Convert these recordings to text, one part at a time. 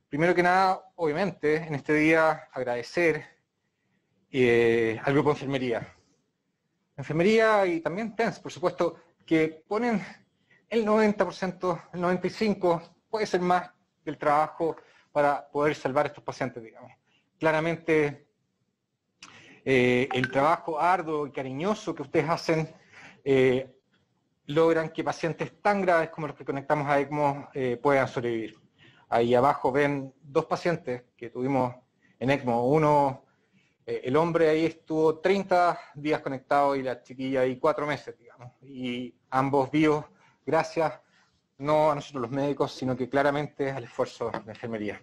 Primero que nada, obviamente, en este día agradecer al grupo de enfermería. Enfermería y también TENS, por supuesto, que ponen el 90%, el 95%, puede ser más del trabajo para poder salvar a estos pacientes, digamos. Claramente, el trabajo arduo y cariñoso que ustedes hacen logran que pacientes tan graves como los que conectamos a ECMO puedan sobrevivir. Ahí abajo ven dos pacientes que tuvimos en ECMO. Uno, el hombre ahí estuvo 30 días conectado y la chiquilla ahí 4 meses, digamos. Y ambos vivos gracias no a nosotros los médicos, sino que claramente al esfuerzo de enfermería.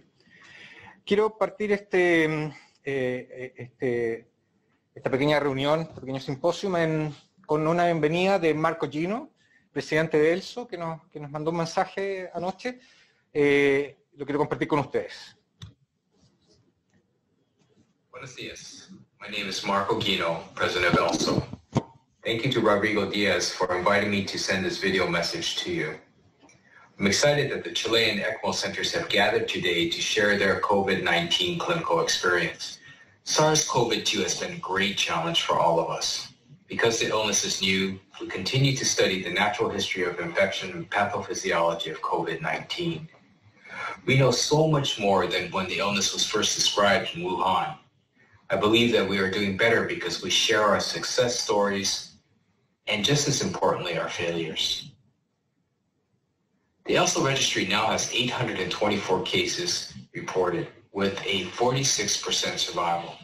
Quiero partir esta pequeña reunión, este pequeño simposio con una bienvenida de Marco Gino, presidente de ELSO, que nos mandó un mensaje anoche. Lo quiero compartir con ustedes. Buenos días. My name is Marco Gino, president of ELSO. Thank you to Rodrigo Diaz for inviting me to send this video message to you. I'm excited that the Chilean ECMO centers have gathered today to share their COVID-19 clinical experience. SARS-CoV-2 has been a great challenge for all of us. Because the illness is new, we continue to study the natural history of infection and pathophysiology of COVID-19. We know so much more than when the illness was first described in Wuhan. I believe that we are doing better because we share our success stories and, just as importantly, our failures. The ELSO registry now has 824 cases reported with a 46% survival.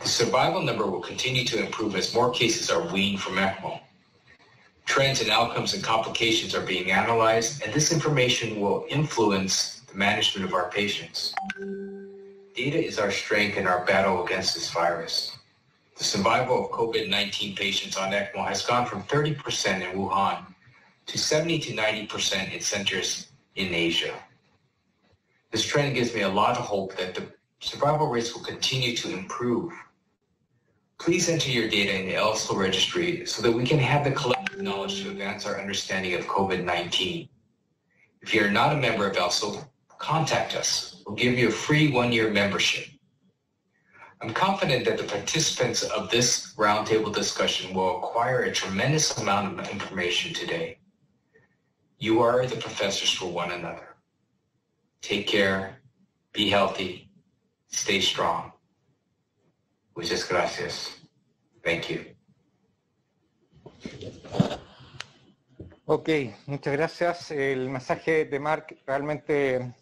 The survival number will continue to improve as more cases are weaned from ECMO. Trends in outcomes and complications are being analyzed, and this information will influence the management of our patients. Data is our strength in our battle against this virus. The survival of COVID-19 patients on ECMO has gone from 30% in Wuhan to 70 to 90% in centers in Asia. This trend gives me a lot of hope that the survival rates will continue to improve. Please enter your data in the ELSO registry so that we can have the collective knowledge to advance our understanding of COVID-19. If you are not a member of ELSO, contact us. We'll give you a free 1-year membership. I'm confident that the participants of this roundtable discussion will acquire a tremendous amount of information today. You are the professors for one another. Take care, be healthy, stay strong. Muchas gracias. Thank you. Ok, muchas gracias. El mensaje de Mark realmente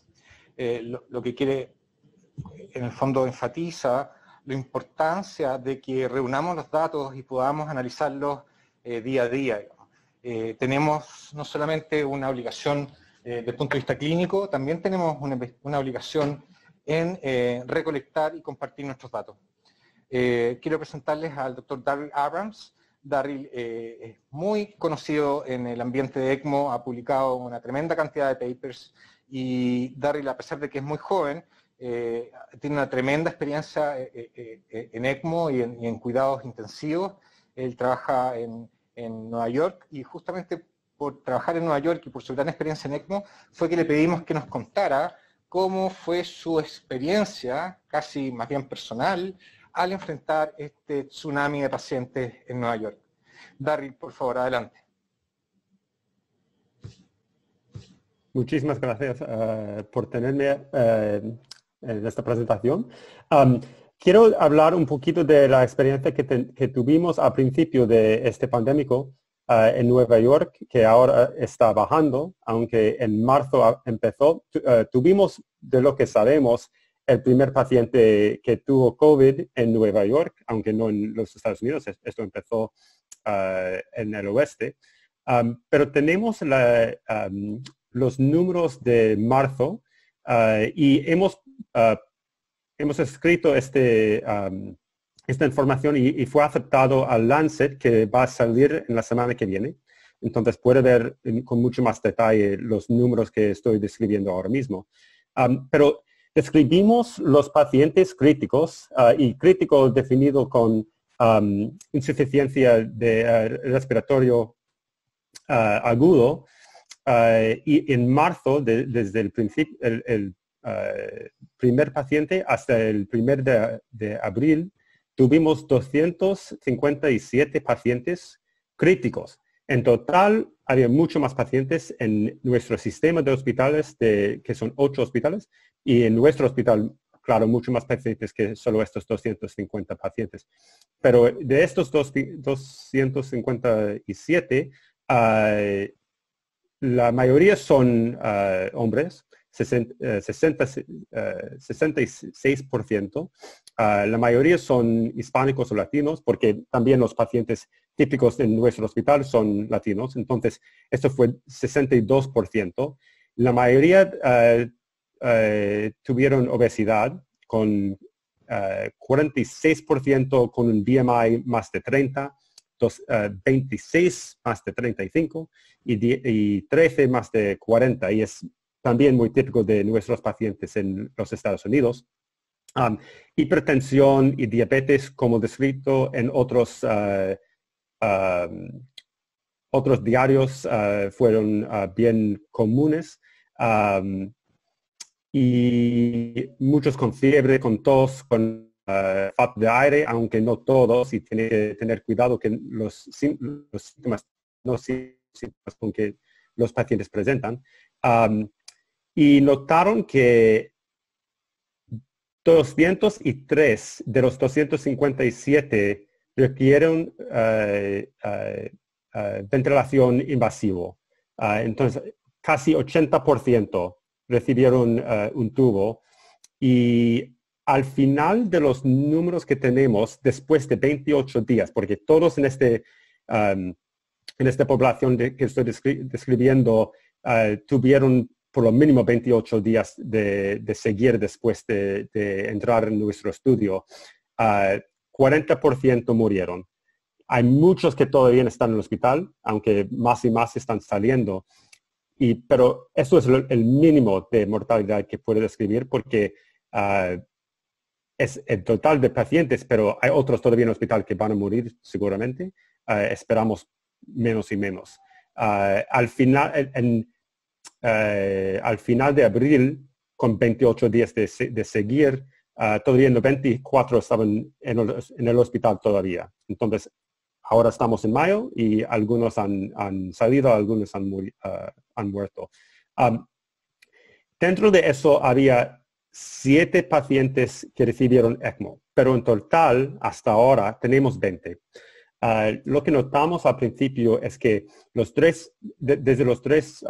lo que quiere, en el fondo, enfatiza la importancia de que reunamos los datos y podamos analizarlos día a día. Tenemos no solamente una obligación desde el punto de vista clínico, también tenemos una obligación en recolectar y compartir nuestros datos. Quiero presentarles al doctor Darryl Abrams. Darryl es muy conocido en el ambiente de ECMO, ha publicado una tremenda cantidad de papers, y Darryl, a pesar de que es muy joven, tiene una tremenda experiencia en ECMO y en cuidados intensivos. Él trabaja en Nueva York, y justamente por trabajar en Nueva York y por su gran experiencia en ECMO fue que le pedimos que nos contara cómo fue su experiencia, casi más bien personal, al enfrentar este tsunami de pacientes en Nueva York. Darryl, por favor, adelante. Muchísimas gracias por tenerme en esta presentación. Quiero hablar un poquito de la experiencia que tuvimos al principio de este pandémico en Nueva York, que ahora está bajando, aunque en marzo empezó. Tuvimos, de lo que sabemos, el primer paciente que tuvo COVID en Nueva York, aunque no en los Estados Unidos. Esto empezó en el oeste. Pero tenemos los números de marzo y hemos escrito esta información y fue aceptado al Lancet, que va a salir en la semana que viene. Entonces puede ver con mucho más detalle los números que estoy describiendo ahora mismo. Pero describimos los pacientes críticos, y crítico definido con insuficiencia de respiratorio agudo, y en marzo, desde el principio, el primer paciente hasta el 1 de abril, tuvimos 257 pacientes críticos. En total, había mucho más pacientes en nuestro sistema de hospitales, que son 8 hospitales, y en nuestro hospital, claro, mucho más pacientes que solo estos 250 pacientes. Pero de estos 257, la mayoría son hombres, 66%. La mayoría son hispánicos o latinos, porque también los pacientes típicos en nuestro hospital son latinos. Entonces, esto fue 62%. La mayoría tuvieron obesidad, con 46% con un BMI más de 30, 26 más de 35 y 13 más de 40. Y es también muy típico de nuestros pacientes en los Estados Unidos. Hipertensión y diabetes, como descrito en otros diarios, fueron bien comunes. Y muchos con fiebre, con tos, con falta de aire, aunque no todos, y tiene que tener cuidado que los síntomas, no síntomas con que los pacientes presentan. Y notaron que 203 de los 257 requieren ventilación invasivo. Entonces, casi 80% recibieron un tubo. Y al final de los números que tenemos, después de 28 días, porque todos en esta población que estoy describiendo tuvieron por lo mínimo 28 días de seguir después de entrar en nuestro estudio, 40% murieron. Hay muchos que todavía están en el hospital, aunque más y más están saliendo. Pero eso es el mínimo de mortalidad que puedo describir, porque es el total de pacientes, pero hay otros todavía en el hospital que van a morir seguramente. Esperamos menos y menos. Al final de abril, con 28 días de seguir, todavía 94 estaban en el hospital todavía. Entonces, ahora estamos en mayo y algunos han salido, algunos han muerto. Dentro de eso había 7 pacientes que recibieron ECMO, pero en total, hasta ahora, tenemos 20. Lo que notamos al principio es que desde los 3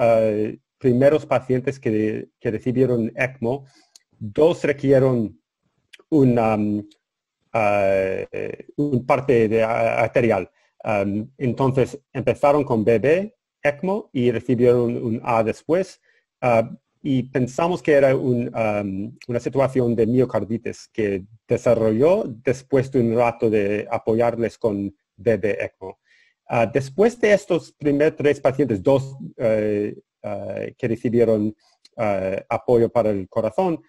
primeros pacientes que recibieron ECMO, 2 requirieron un parte arterial. Entonces empezaron con BB, ECMO, y recibieron un A después. Y pensamos que era una situación de miocarditis que desarrolló después de un rato de apoyarles con BB ECMO. Después de estos primeros 3 pacientes, 2 que recibieron apoyo para el corazón,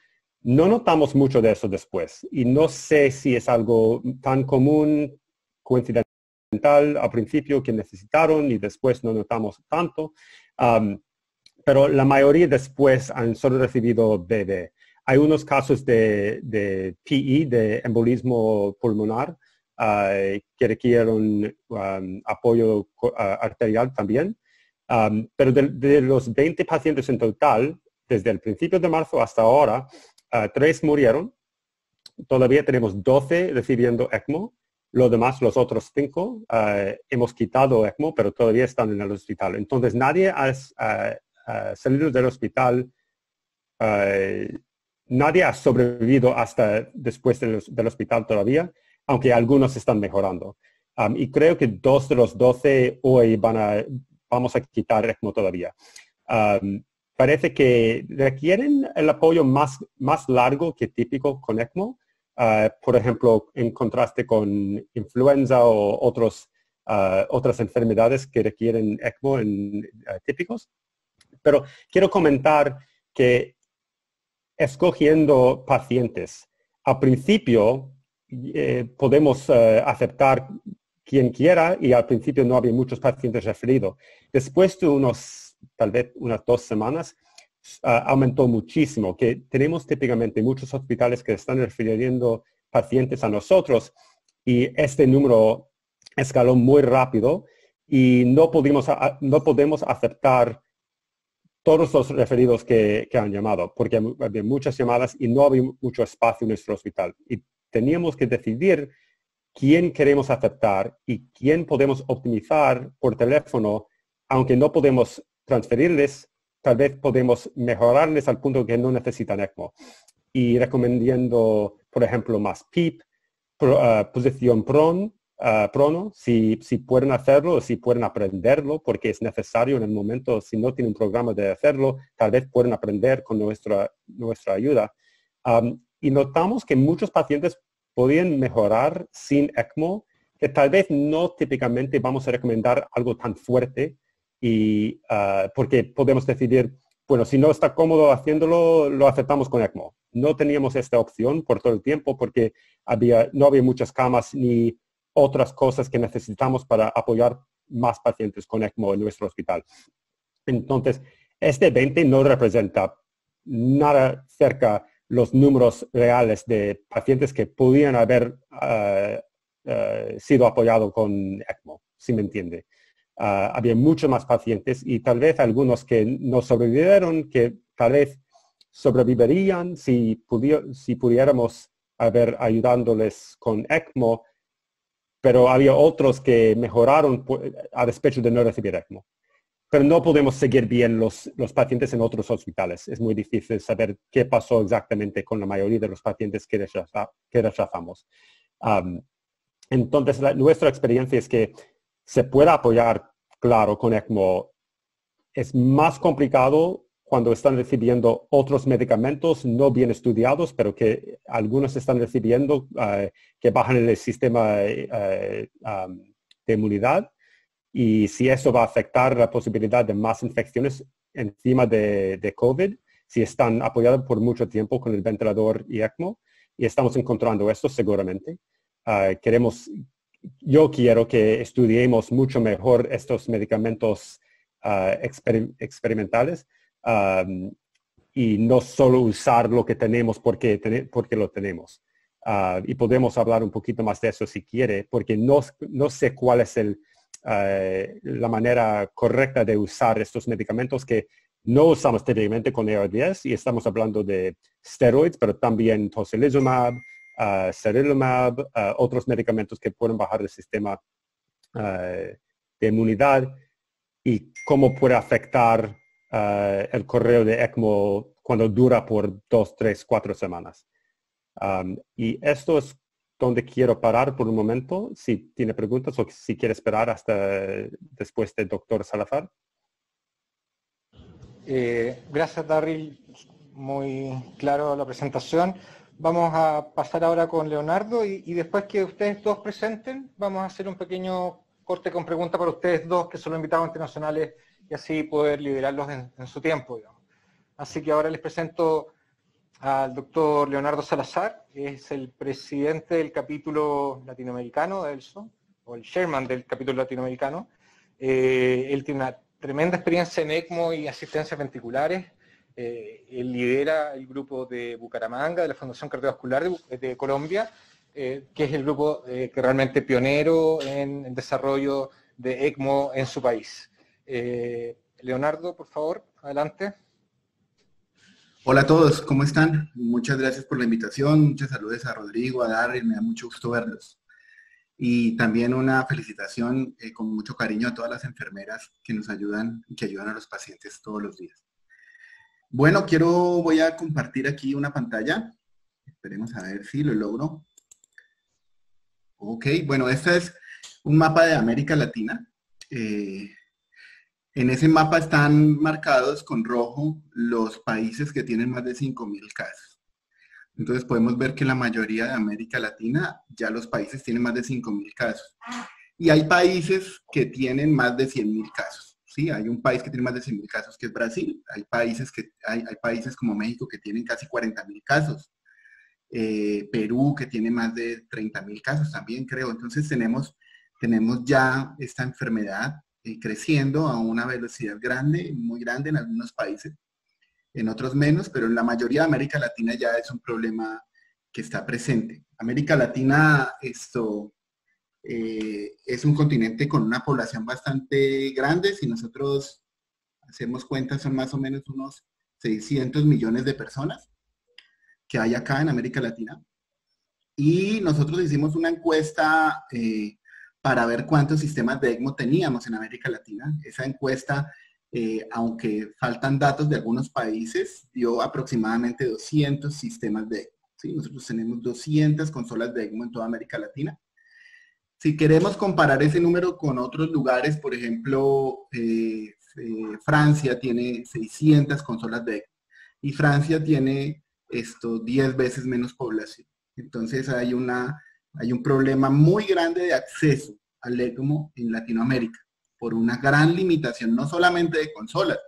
no notamos mucho de eso después. Y no sé si es algo tan común, coincidental al principio que necesitaron y después no notamos tanto. Pero la mayoría después han solo recibido BB. Hay unos casos de PE, de embolismo pulmonar, que requieren apoyo arterial también. Pero de los 20 pacientes en total, desde el principio de marzo hasta ahora, 3 murieron. Todavía tenemos 12 recibiendo ECMO. Los demás, los otros 5, hemos quitado ECMO, pero todavía están en el hospital. Entonces, nadie ha salido del hospital, nadie ha sobrevivido hasta después del hospital todavía, aunque algunos están mejorando. Y creo que 2 de los 12 hoy vamos a quitar ECMO todavía. Parece que requieren el apoyo más largo que típico con ECMO. Por ejemplo, en contraste con influenza o otras enfermedades que requieren ECMO típicos. Pero quiero comentar que escogiendo pacientes, al principio podemos aceptar quien quiera y al principio no había muchos pacientes referidos. Después de tal vez unas 2 semanas, aumentó muchísimo, que tenemos típicamente muchos hospitales que están refiriendo pacientes a nosotros y este número escaló muy rápido y no podemos aceptar todos los referidos que han llamado, porque había muchas llamadas y no había mucho espacio en nuestro hospital. Y teníamos que decidir quién queremos aceptar y quién podemos optimizar por teléfono, aunque no podemos transferirles, tal vez podemos mejorarles al punto que no necesitan ECMO. Y recomendando, por ejemplo, más PEEP, posición prono, si pueden hacerlo, si pueden aprenderlo, porque es necesario en el momento, si no tienen un programa de hacerlo, tal vez pueden aprender con nuestra ayuda. Y notamos que muchos pacientes podían mejorar sin ECMO, que tal vez no típicamente vamos a recomendar algo tan fuerte, y porque podemos decidir, bueno, si no está cómodo haciéndolo, lo aceptamos con ECMO. No teníamos esta opción por todo el tiempo porque no había muchas camas ni otras cosas que necesitamos para apoyar más pacientes con ECMO en nuestro hospital. Entonces, este 20 no representa nada cerca los números reales de pacientes que podían haber sido apoyados con ECMO, si me entiende. Había muchos más pacientes y tal vez algunos que no sobrevivieron, que tal vez sobrevivirían si pudiéramos haber ayudándoles con ECMO, pero había otros que mejoraron a despecho de no recibir ECMO. Pero no podemos seguir bien los pacientes en otros hospitales. Es muy difícil saber qué pasó exactamente con la mayoría de los pacientes que rechazamos. Entonces, nuestra experiencia es que se puede apoyar, claro, con ECMO. Es más complicado cuando están recibiendo otros medicamentos no bien estudiados, pero que algunos están recibiendo que bajan el sistema de inmunidad. Y si eso va a afectar la posibilidad de más infecciones encima de COVID, si están apoyados por mucho tiempo con el ventilador y ECMO, y estamos encontrando esto seguramente. Yo quiero que estudiemos mucho mejor estos medicamentos experimentales y no solo usar lo que tenemos porque lo tenemos. Y podemos hablar un poquito más de eso si quiere, porque no sé cuál es la manera correcta de usar estos medicamentos que no usamos típicamente con ARDS, y estamos hablando de steroids, pero también tocilizumab, serilimumab, otros medicamentos que pueden bajar el sistema de inmunidad, y cómo puede afectar el correo de ECMO cuando dura por 2, 3, 4 semanas. Y esto es donde quiero parar por un momento, si tiene preguntas o si quiere esperar hasta después del doctor Salazar. Gracias, Darryl. Muy claro la presentación. Vamos a pasar ahora con Leonardo y después que ustedes dos presenten, vamos a hacer un pequeño corte con preguntas para ustedes dos, que son los invitados internacionales, y así poder liberarlos en su tiempo, digamos. Así que ahora les presento al doctor Leonardo Salazar, que es el presidente del capítulo latinoamericano de ELSO, o el chairman del capítulo latinoamericano. Él tiene una tremenda experiencia en ECMO y asistencias ventriculares. Él lidera el grupo de Bucaramanga, de la Fundación Cardiovascular de Colombia, que es el grupo que realmente pionero en el desarrollo de ECMO en su país. Leonardo, por favor, adelante. Hola a todos, ¿cómo están? Muchas gracias por la invitación, muchas saludos a Rodrigo, a Darryl, me da mucho gusto verlos. Y también una felicitación con mucho cariño a todas las enfermeras que nos ayudan y que ayudan a los pacientes todos los días. Bueno, voy a compartir aquí una pantalla. Esperemos a ver si lo logro. Ok, bueno, este es un mapa de América Latina. En ese mapa están marcados con rojo los países que tienen más de 5.000 casos. Entonces podemos ver que en la mayoría de América Latina ya los países tienen más de 5.000 casos. Y hay países que tienen más de 100.000 casos. Sí, hay un país que tiene más de 100.000 casos, que es Brasil. Hay países como México que tienen casi 40.000 casos. Perú, que tiene más de 30.000 casos también, creo. Entonces tenemos ya esta enfermedad creciendo a una velocidad grande, muy grande en algunos países. en otros menos, pero en la mayoría de América Latina ya es un problema que está presente. América Latina es un continente con una población bastante grande. Si nosotros hacemos cuentas, son más o menos unos 600 millones de personas que hay acá en América Latina. Y nosotros hicimos una encuesta para ver cuántos sistemas de ECMO teníamos en América Latina. Esa encuesta, aunque faltan datos de algunos países, dio aproximadamente 200 sistemas de ECMO. ¿Sí? Nosotros tenemos 200 consolas de ECMO en toda América Latina. Si queremos comparar ese número con otros lugares, por ejemplo, Francia tiene 600 consolas de ECMO y Francia tiene 10 veces menos población. Entonces hay un problema muy grande de acceso al ECMO en Latinoamérica por una gran limitación, no solamente de consolas,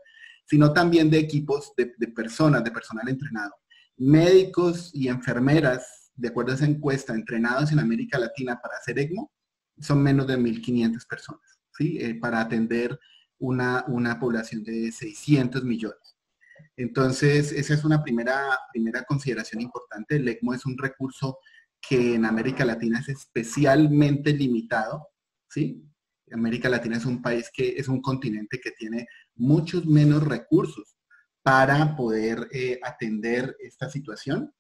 sino también de equipos de personas, de personal entrenado. Médicos y enfermeras, de acuerdo a esa encuesta, entrenados en América Latina para hacer ECMO, son menos de 1.500 personas, ¿sí? Para atender una población de 600 millones. Entonces, esa es una primera consideración importante. El ECMO es un recurso que en América Latina es especialmente limitado, ¿sí? América Latina es un país es un continente que tiene muchos menos recursos para poder atender esta situación.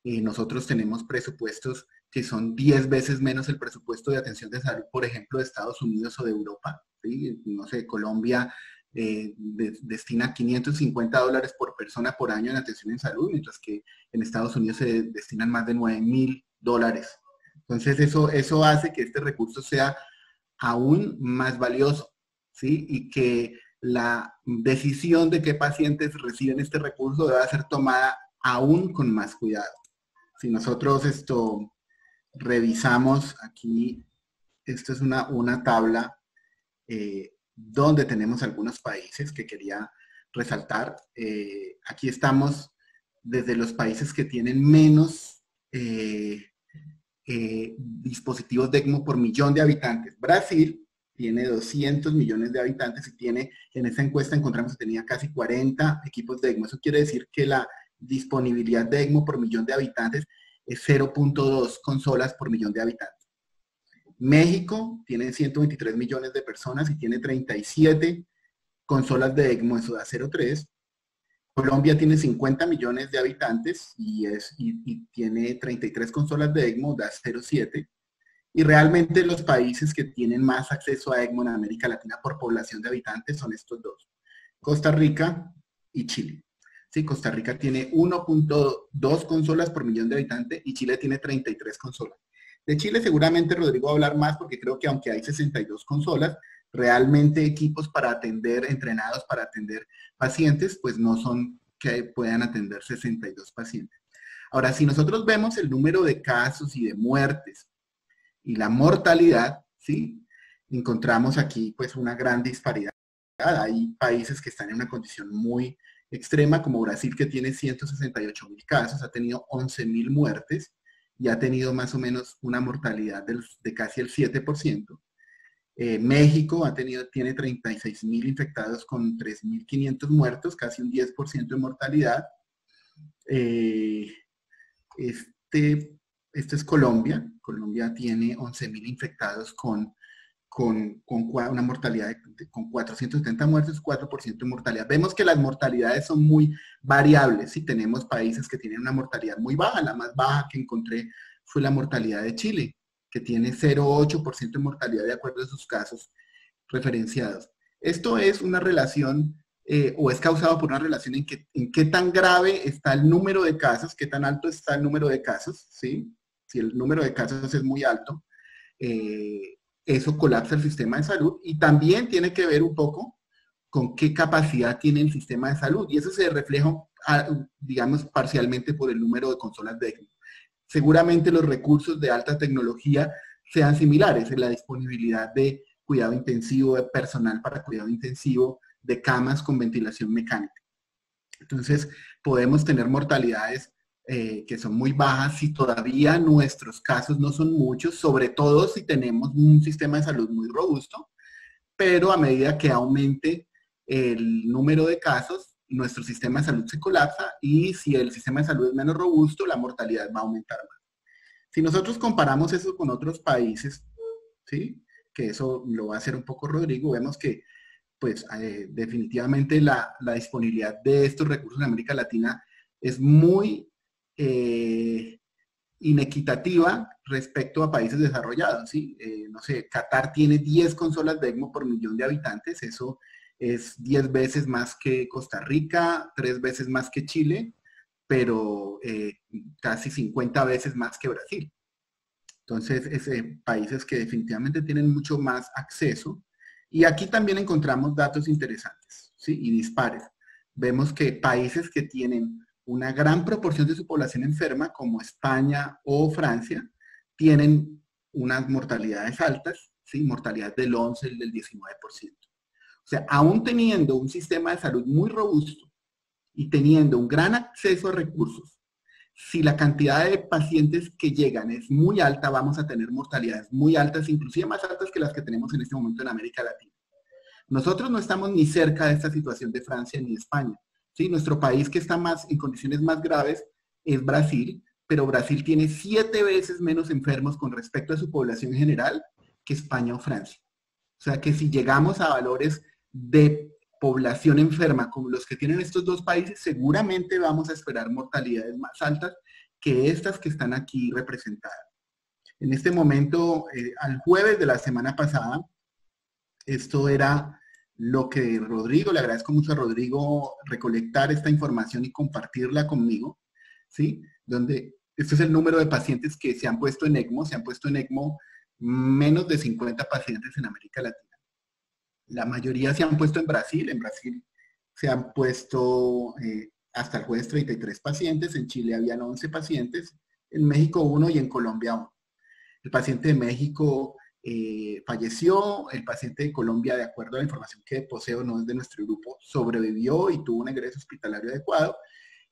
Nosotros tenemos presupuestos que son 10 veces menos el presupuesto de atención de salud, por ejemplo, de Estados Unidos o de Europa, ¿sí? No sé, Colombia destina $550 por persona por año en atención en salud, mientras que en Estados Unidos se destinan más de $9.000. Entonces eso hace que este recurso sea aún más valioso, ¿sí? Y que la decisión de qué pacientes reciben este recurso debe ser tomada aún con más cuidado. Si nosotros revisamos aquí, esto es una tabla donde tenemos algunos países que quería resaltar. Aquí estamos desde los países que tienen menos dispositivos de ECMO por millón de habitantes. Brasil tiene 200 millones de habitantes y en esa encuesta encontramos que tenía casi 40 equipos de ECMO. Eso quiere decir que la disponibilidad de ECMO por millón de habitantes es 0.2 consolas por millón de habitantes. México tiene 123 millones de personas y tiene 37 consolas de ECMO, eso da 0.3. Colombia tiene 50 millones de habitantes y tiene 33 consolas de ECMO, da 0.7. Y realmente los países que tienen más acceso a ECMO en América Latina por población de habitantes son estos dos, Costa Rica y Chile. Sí, Costa Rica tiene 1.2 consolas por millón de habitantes y Chile tiene 33 consolas. De Chile seguramente Rodrigo va a hablar más porque creo que aunque hay 62 consolas, realmente equipos para atender, entrenados para atender pacientes, pues no son que puedan atender 62 pacientes. Ahora, si nosotros vemos el número de casos y de muertes y la mortalidad, ¿sí? Encontramos aquí pues una gran disparidad. Hay países que están en una condición muy extrema, como Brasil, que tiene 168.000 casos, ha tenido 11.000 muertes y ha tenido más o menos una mortalidad de casi el 7%. México tiene 36.000 infectados con 3.500 muertos, casi un 10% de mortalidad. Esto es Colombia. Colombia tiene 11.000 infectados con una mortalidad con 470 muertes, 4% de mortalidad. Vemos que las mortalidades son muy variables. Si tenemos países que tienen una mortalidad muy baja, la más baja que encontré fue la mortalidad de Chile, que tiene 0.8% de mortalidad de acuerdo a sus casos referenciados. Esto es una relación, o es causado por una relación en qué tan grave está el número de casos, qué tan alto está el número de casos, ¿sí? Si el número de casos es muy alto, eso colapsa el sistema de salud y también tiene que ver un poco con qué capacidad tiene el sistema de salud y eso se refleja, digamos, parcialmente por el número de consolas de ECMO. Seguramente los recursos de alta tecnología sean similares en la disponibilidad de cuidado intensivo, de personal para cuidado intensivo, de camas con ventilación mecánica. Entonces, podemos tener mortalidades que son muy bajas si todavía nuestros casos no son muchos, sobre todo si tenemos un sistema de salud muy robusto, pero a medida que aumente el número de casos, nuestro sistema de salud se colapsa y si el sistema de salud es menos robusto, la mortalidad va a aumentar más. Si nosotros comparamos eso con otros países, ¿sí? Que eso lo va a hacer un poco Rodrigo, vemos que pues definitivamente la disponibilidad de estos recursos en América Latina es muy inequitativa respecto a países desarrollados, ¿sí? No sé, Qatar tiene 10 consolas de ECMO por millón de habitantes, eso es 10 veces más que Costa Rica, 3 veces más que Chile, pero casi 50 veces más que Brasil. Entonces, países que definitivamente tienen mucho más acceso. Y aquí también encontramos datos interesantes, ¿sí? Y dispares. Vemos que países que tienen una gran proporción de su población enferma, como España o Francia, tienen unas mortalidades altas, ¿sí? Mortalidad del 11, del 19%. O sea, aún teniendo un sistema de salud muy robusto y teniendo un gran acceso a recursos, si la cantidad de pacientes que llegan es muy alta, vamos a tener mortalidades muy altas, inclusive más altas que las que tenemos en este momento en América Latina. Nosotros no estamos ni cerca de esta situación de Francia ni de España. ¿Sí? Nuestro país que está más en condiciones más graves es Brasil, pero Brasil tiene 7 veces menos enfermos con respecto a su población en general que España o Francia. O sea que si llegamos a valores de población enferma como los que tienen estos dos países, seguramente vamos a esperar mortalidades más altas que estas que están aquí representadas. En este momento, al jueves de la semana pasada, esto era lo que Rodrigo, le agradezco mucho a Rodrigo recolectar esta información y compartirla conmigo, ¿sí? Donde este es el número de pacientes que se han puesto en ECMO, menos de 50 pacientes en América Latina. La mayoría se han puesto en Brasil se han puesto hasta el jueves 33 pacientes, en Chile habían 11 pacientes, en México 1 y en Colombia 1. El paciente de México falleció, el paciente de Colombia, de acuerdo a la información que poseo, no es de nuestro grupo, sobrevivió y tuvo un ingreso hospitalario adecuado,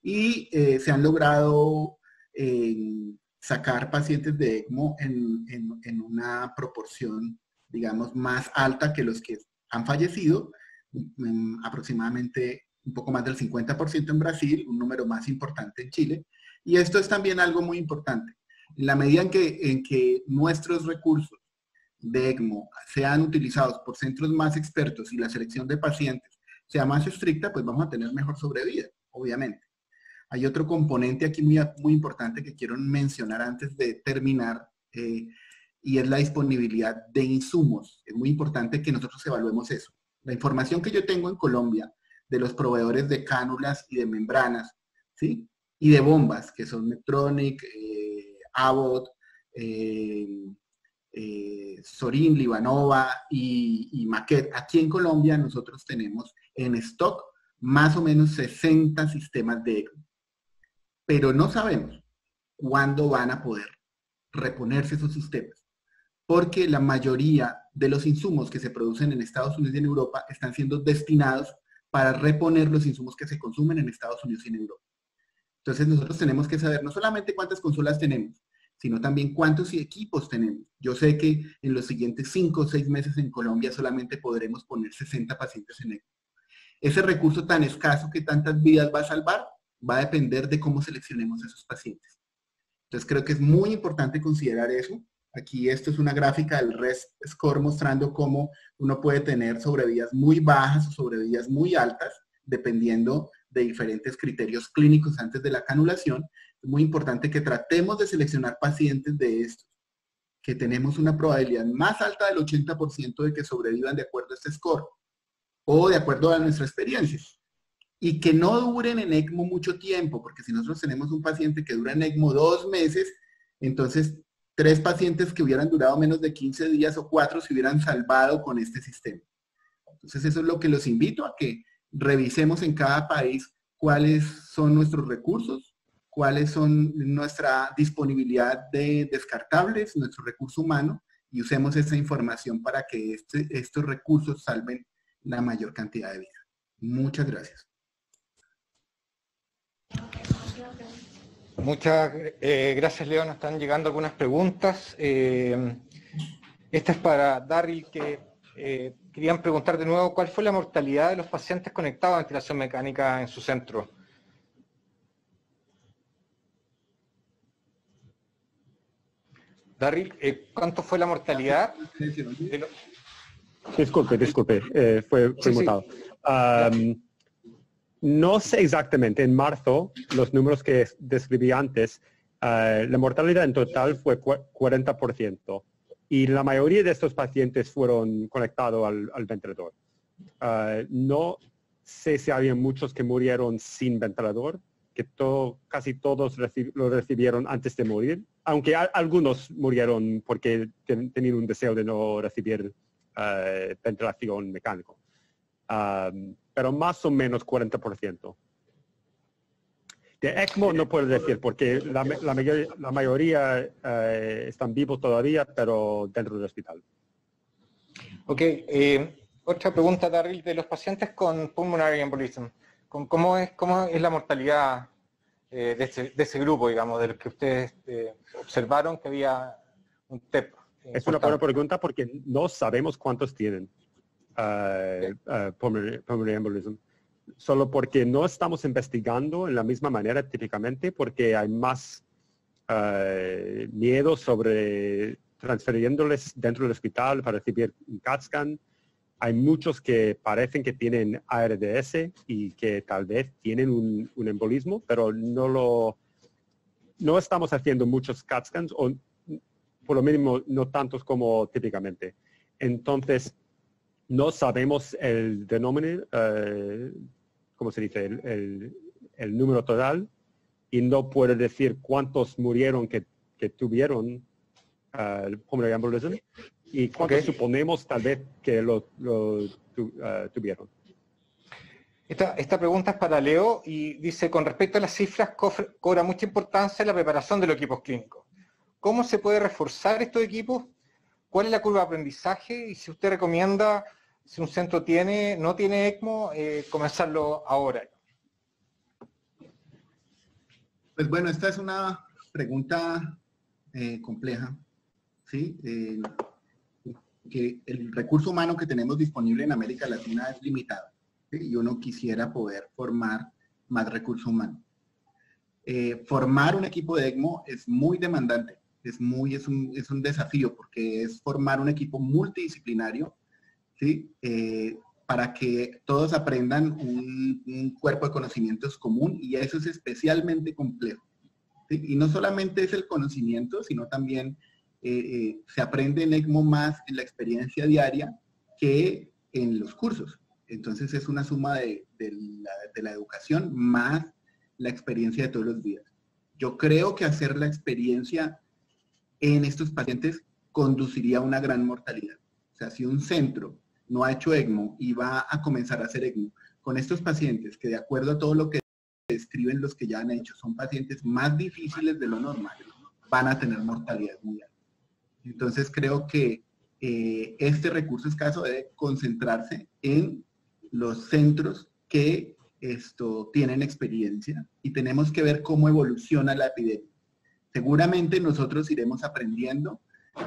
y se han logrado sacar pacientes de ECMO en una proporción, digamos, más alta que los que han fallecido, aproximadamente un poco más del 50% en Brasil, un número más importante en Chile, y esto es también algo muy importante. En la medida en que nuestros recursos de ECMO sean utilizados por centros más expertos y la selección de pacientes sea más estricta, pues vamos a tener mejor sobrevida, obviamente. Hay otro componente aquí muy importante que quiero mencionar antes de terminar, y es la disponibilidad de insumos. Es muy importante que nosotros evaluemos eso. La información que yo tengo en Colombia de los proveedores de cánulas y de membranas, ¿sí? Y de bombas, que son Medtronic, Abbott, Sorin, Livanova y Maquet. Aquí en Colombia nosotros tenemos en stock más o menos 60 sistemas de ECMO. Pero no sabemos cuándo van a poder reponerse esos sistemas, porque la mayoría de los insumos que se producen en Estados Unidos y en Europa están siendo destinados para reponer los insumos que se consumen en Estados Unidos y en Europa. Entonces nosotros tenemos que saber no solamente cuántas consolas tenemos, sino también cuántos equipos tenemos. Yo sé que en los siguientes 5 o 6 meses en Colombia solamente podremos poner 60 pacientes en ECMO. Ese recurso tan escaso que tantas vidas va a salvar, va a depender de cómo seleccionemos a esos pacientes. Entonces creo que es muy importante considerar eso. Aquí esto es una gráfica del REST score mostrando cómo uno puede tener sobrevidas muy bajas o sobrevidas muy altas, dependiendo de diferentes criterios clínicos antes de la canulación. Es muy importante que tratemos de seleccionar pacientes de estos, que tenemos una probabilidad más alta del 80% de que sobrevivan de acuerdo a este score, o de acuerdo a nuestra experiencia. Y que no duren en ECMO mucho tiempo, porque si nosotros tenemos un paciente que dura en ECMO 2 meses, entonces 3 pacientes que hubieran durado menos de 15 días o 4 se hubieran salvado con este sistema. Entonces eso es lo que los invito a que revisemos en cada país cuáles son nuestros recursos, cuáles son nuestra disponibilidad de descartables, nuestro recurso humano, y usemos esa información para que estos recursos salven la mayor cantidad de vidas. Muchas gracias. Muchas gracias, Leo. Nos están llegando algunas preguntas. Esta es para Darryl, que querían preguntar de nuevo cuál fue la mortalidad de los pacientes conectados a ventilación mecánica en su centro. Darryl, ¿cuánto fue la mortalidad? Disculpe, fue Sí, mutado. sí. No sé exactamente, en marzo, los números que describí antes, la mortalidad en total fue 40%. Y la mayoría de estos pacientes fueron conectados al ventilador. No sé si había muchos que murieron sin ventilador, que casi todos lo recibieron antes de morir, aunque algunos murieron porque tenían un deseo de no recibir ventilación mecánica. Pero más o menos 40%. De ECMO no puedo decir porque la mayoría están vivos todavía, pero dentro del hospital. Ok, otra pregunta, Darryl, de los pacientes con pulmonary embolism. ¿Cómo es la mortalidad de ese grupo, digamos, del que ustedes observaron que había un TEP? Es una buena pregunta porque no sabemos cuántos tienen pulmonary embolism. Solo porque no estamos investigando en la misma manera típicamente porque hay más miedo sobre transfiriéndoles dentro del hospital para recibir un CAT scan. Hay muchos que parecen que tienen ARDS y que tal vez tienen un embolismo, pero no estamos haciendo muchos CAT scans o por lo mínimo no tantos como típicamente. Entonces, no sabemos el denominator, ¿cómo se dice? El número total y no puede decir cuántos murieron que tuvieron pulmonary embolism y cuántos suponemos tal vez que lo tuvieron. Esta pregunta es para Leo y dice, con respecto a las cifras, cobra mucha importancia la preparación de los equipos clínicos. ¿Cómo se puede reforzar estos equipos? ¿Cuál es la curva de aprendizaje? Y si usted recomienda, si un centro no tiene ECMO, comenzarlo ahora. Pues bueno, esta es una pregunta compleja, ¿sí? Que el recurso humano que tenemos disponible en América Latina es limitado, ¿sí? Y uno quisiera poder formar más recurso humano. Formar un equipo de ECMO es muy demandante, es un desafío porque es formar un equipo multidisciplinario, ¿sí? Para que todos aprendan un cuerpo de conocimientos común y eso es especialmente complejo, ¿sí? Y no solamente es el conocimiento, sino también se aprende en ECMO más en la experiencia diaria que en los cursos. Entonces es una suma de la educación más la experiencia de todos los días. Yo creo que hacer la experiencia en estos pacientes conduciría a una gran mortalidad. O sea, si un centro no ha hecho ECMO y va a comenzar a hacer ECMO con estos pacientes que de acuerdo a todo lo que describen los que ya han hecho, son pacientes más difíciles de lo normal, van a tener mortalidad muy alta. Entonces creo que este recurso escaso debe concentrarse en los centros que tienen experiencia y tenemos que ver cómo evoluciona la epidemia. Seguramente nosotros iremos aprendiendo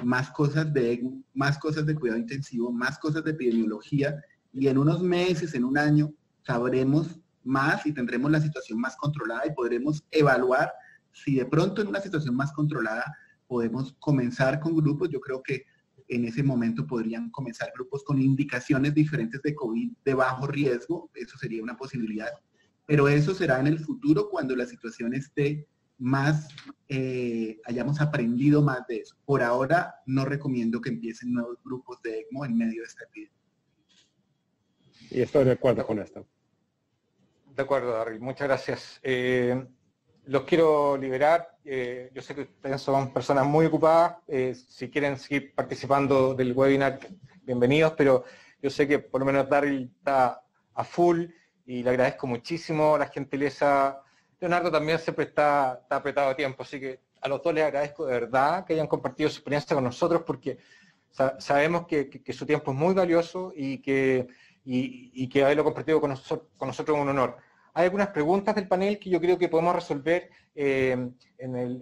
más cosas de ECMO, más cosas de cuidado intensivo, más cosas de epidemiología y en unos meses, en un año, sabremos más y tendremos la situación más controlada y podremos evaluar si de pronto en una situación más controlada podemos comenzar con grupos. Yo creo que en ese momento podrían comenzar grupos con indicaciones diferentes de COVID de bajo riesgo, eso sería una posibilidad, pero eso será en el futuro cuando la situación esté más, hayamos aprendido más de eso. Por ahora no recomiendo que empiecen nuevos grupos de ECMO en medio de esta epidemia. Y estoy de acuerdo con esto. De acuerdo, Darryl, muchas gracias. Los quiero liberar. Yo sé que ustedes son personas muy ocupadas. Si quieren seguir participando del webinar, bienvenidos, pero yo sé que por lo menos Darryl está a full y le agradezco muchísimo la gentileza. Leonardo también siempre está apretado de tiempo, así que a los dos les agradezco de verdad que hayan compartido su experiencia con nosotros porque sabemos que su tiempo es muy valioso y que haberlo compartido con nosotros es un honor. Hay algunas preguntas del panel que yo creo que podemos resolver en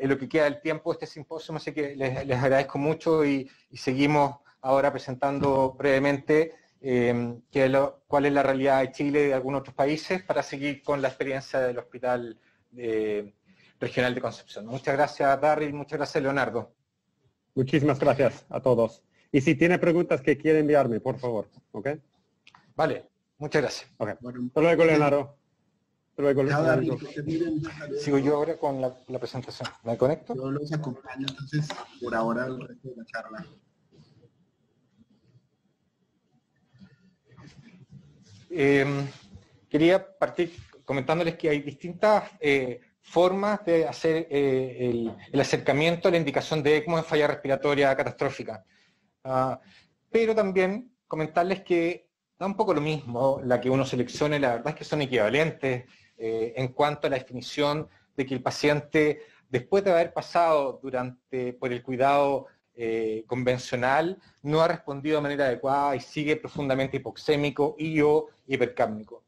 lo que queda del tiempo de este simposio, así que les agradezco mucho y seguimos ahora presentando brevemente cuál es la realidad de Chile y de algunos otros países, para seguir con la experiencia del Hospital Regional de Concepción. Muchas gracias, Darryl, muchas gracias, Leonardo. Muchísimas gracias a todos. Y si tiene preguntas que quiere enviarme, por favor, ¿ok? Vale, muchas gracias. Okay. Bueno, hasta luego, Leonardo. Hasta luego, Leonardo. Sigo yo ahora con la presentación. ¿Me conecto? Yo los acompaño entonces por ahora el resto de la charla. Quería partir comentándoles que hay distintas formas de hacer el acercamiento a la indicación de ECMO en falla respiratoria catastrófica. Pero también comentarles que da un poco lo mismo la que uno seleccione, la verdad es que son equivalentes en cuanto a la definición de que el paciente, después de haber pasado por el cuidado convencional, no ha respondido de manera adecuada y sigue profundamente hipoxémico o hipercápnico.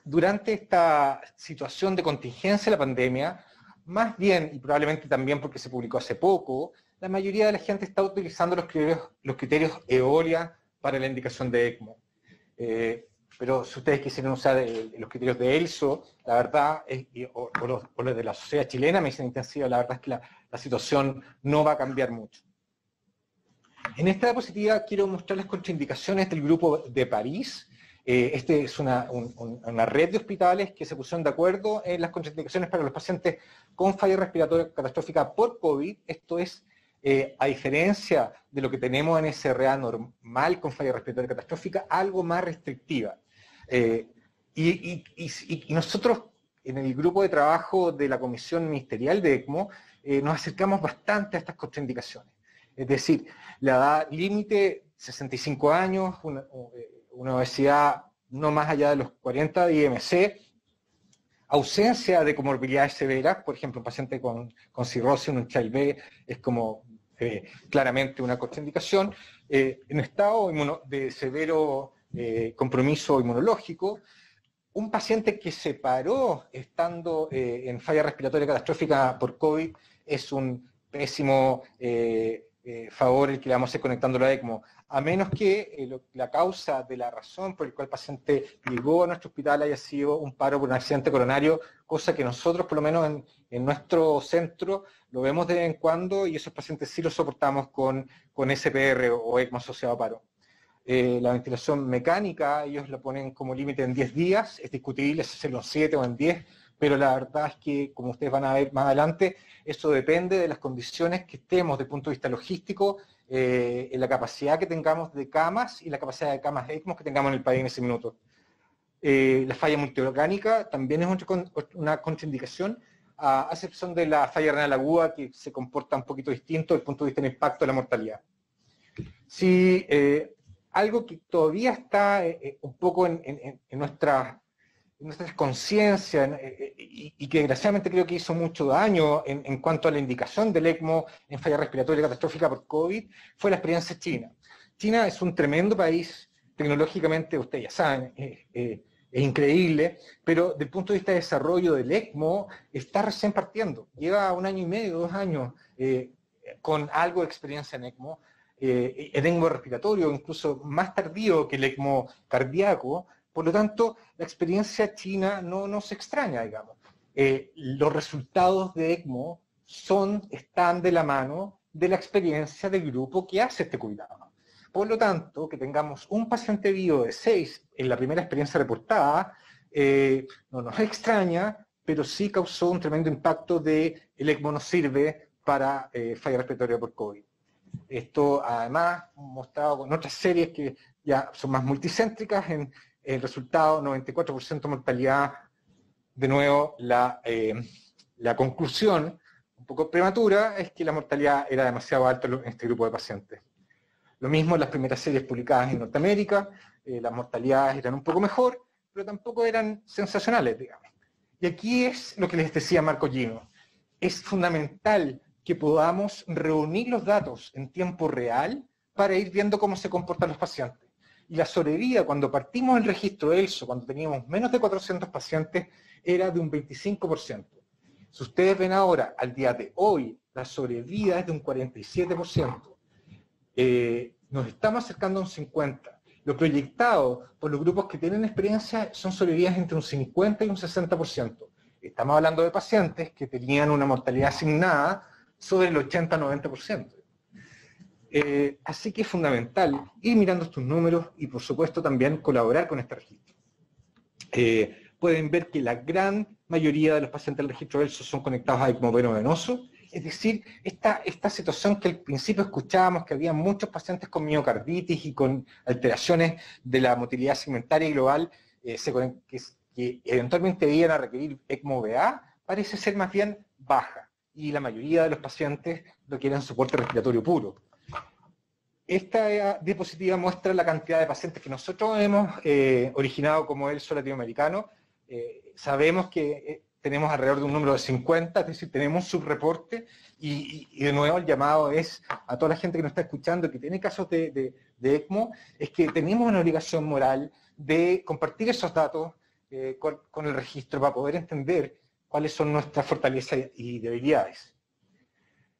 Durante esta situación de contingencia de la pandemia, más bien, y probablemente también porque se publicó hace poco, la mayoría de la gente está utilizando los criterios EOLIA para la indicación de ECMO. Pero si ustedes quisieran usar los criterios de ELSO, la verdad, o los de la Sociedad Chilena de Medicina Intensiva, la verdad es que la situación no va a cambiar mucho. En esta diapositiva quiero mostrar las contraindicaciones del grupo de París. Este es una red de hospitales que se pusieron de acuerdo en las contraindicaciones para los pacientes con falla respiratoria catastrófica por COVID. Esto es, a diferencia de lo que tenemos en SRA normal con falla respiratoria catastrófica, algo más restrictiva. Y nosotros, en el grupo de trabajo de la Comisión Ministerial de ECMO, nos acercamos bastante a estas contraindicaciones. Es decir, la edad límite, 65 años, una obesidad no más allá de los 40 de IMC, ausencia de comorbilidades severas, por ejemplo, un paciente con cirrosis, un HIV, es como claramente una contraindicación, en estado de severo compromiso inmunológico, un paciente que se paró estando en falla respiratoria catastrófica por COVID es un pésimo favor el que le vamos a hacer conectándolo a ECMO, a menos que la causa de la razón por la cual el paciente llegó a nuestro hospital haya sido un paro por un accidente coronario, cosa que nosotros, por lo menos en nuestro centro, lo vemos de vez en cuando, y esos pacientes sí los soportamos con SPR o ECMO asociado a paro. La ventilación mecánica, ellos la ponen como límite en 10 días, es discutible si hacerlo en 7 o en 10, pero la verdad es que, como ustedes van a ver más adelante, eso depende de las condiciones que estemos desde el punto de vista logístico, en la capacidad que tengamos de camas y la capacidad de camas ECMO que tengamos en el país en ese minuto. La falla multiorgánica también es una contraindicación, a excepción de la falla renal aguda, que se comporta un poquito distinto desde el punto de vista del impacto de la mortalidad. Si algo que todavía está un poco en nuestra conciencia y que desgraciadamente creo que hizo mucho daño en cuanto a la indicación del ECMO en falla respiratoria catastrófica por COVID, fue la experiencia china. China es un tremendo país, tecnológicamente, ustedes ya saben, es increíble, pero desde el punto de vista de desarrollo del ECMO está recién partiendo. Lleva 1 año y medio, 2 años con algo de experiencia en ECMO, ECMO respiratorio, incluso más tardío que el ECMO cardíaco. Por lo tanto, la experiencia china no nos extraña, digamos. Los resultados de ECMO están de la mano de la experiencia del grupo que hace este cuidado. Por lo tanto, que tengamos un paciente vivo de 6 en la primera experiencia reportada, no nos extraña, pero sí causó un tremendo impacto de el ECMO no sirve para falla respiratoria por COVID. Esto, además, mostrado con otras series que ya son más multicéntricas, en el resultado 94% de mortalidad. De nuevo, la conclusión, un poco prematura, es que la mortalidad era demasiado alta en este grupo de pacientes. Lo mismo en las primeras series publicadas en Norteamérica, las mortalidades eran un poco mejor, pero tampoco eran sensacionales, digamos. Y aquí es lo que les decía Marco Gino. Es fundamental que podamos reunir los datos en tiempo real para ir viendo cómo se comportan los pacientes. Y la sobrevida, cuando partimos el registro ELSO, cuando teníamos menos de 400 pacientes, era de un 25%. Si ustedes ven ahora, al día de hoy, la sobrevida es de un 47%. Nos estamos acercando a un 50. Lo proyectado por los grupos que tienen experiencia son sobrevividas entre un 50 y un 60%. Estamos hablando de pacientes que tenían una mortalidad asignada sobre el 80-90%. Así que es fundamental ir mirando estos números y, por supuesto, también colaborar con este registro. Pueden ver que la gran mayoría de los pacientes del registro ELSO son conectados a ECMO venoso, es decir, esta situación que al principio escuchábamos, que había muchos pacientes con miocarditis y con alteraciones de la motilidad segmentaria y global, que eventualmente iban a requerir ECMO VA, parece ser más bien baja, y la mayoría de los pacientes requieren soporte respiratorio puro. Esta diapositiva muestra la cantidad de pacientes que nosotros hemos originado como ELSO latinoamericano. Sabemos que tenemos alrededor de un número de 50, es decir, tenemos un subreporte, y de nuevo el llamado es a toda la gente que nos está escuchando, que tiene casos de ECMO, es que tenemos una obligación moral de compartir esos datos con el registro para poder entender cuáles son nuestras fortalezas y debilidades.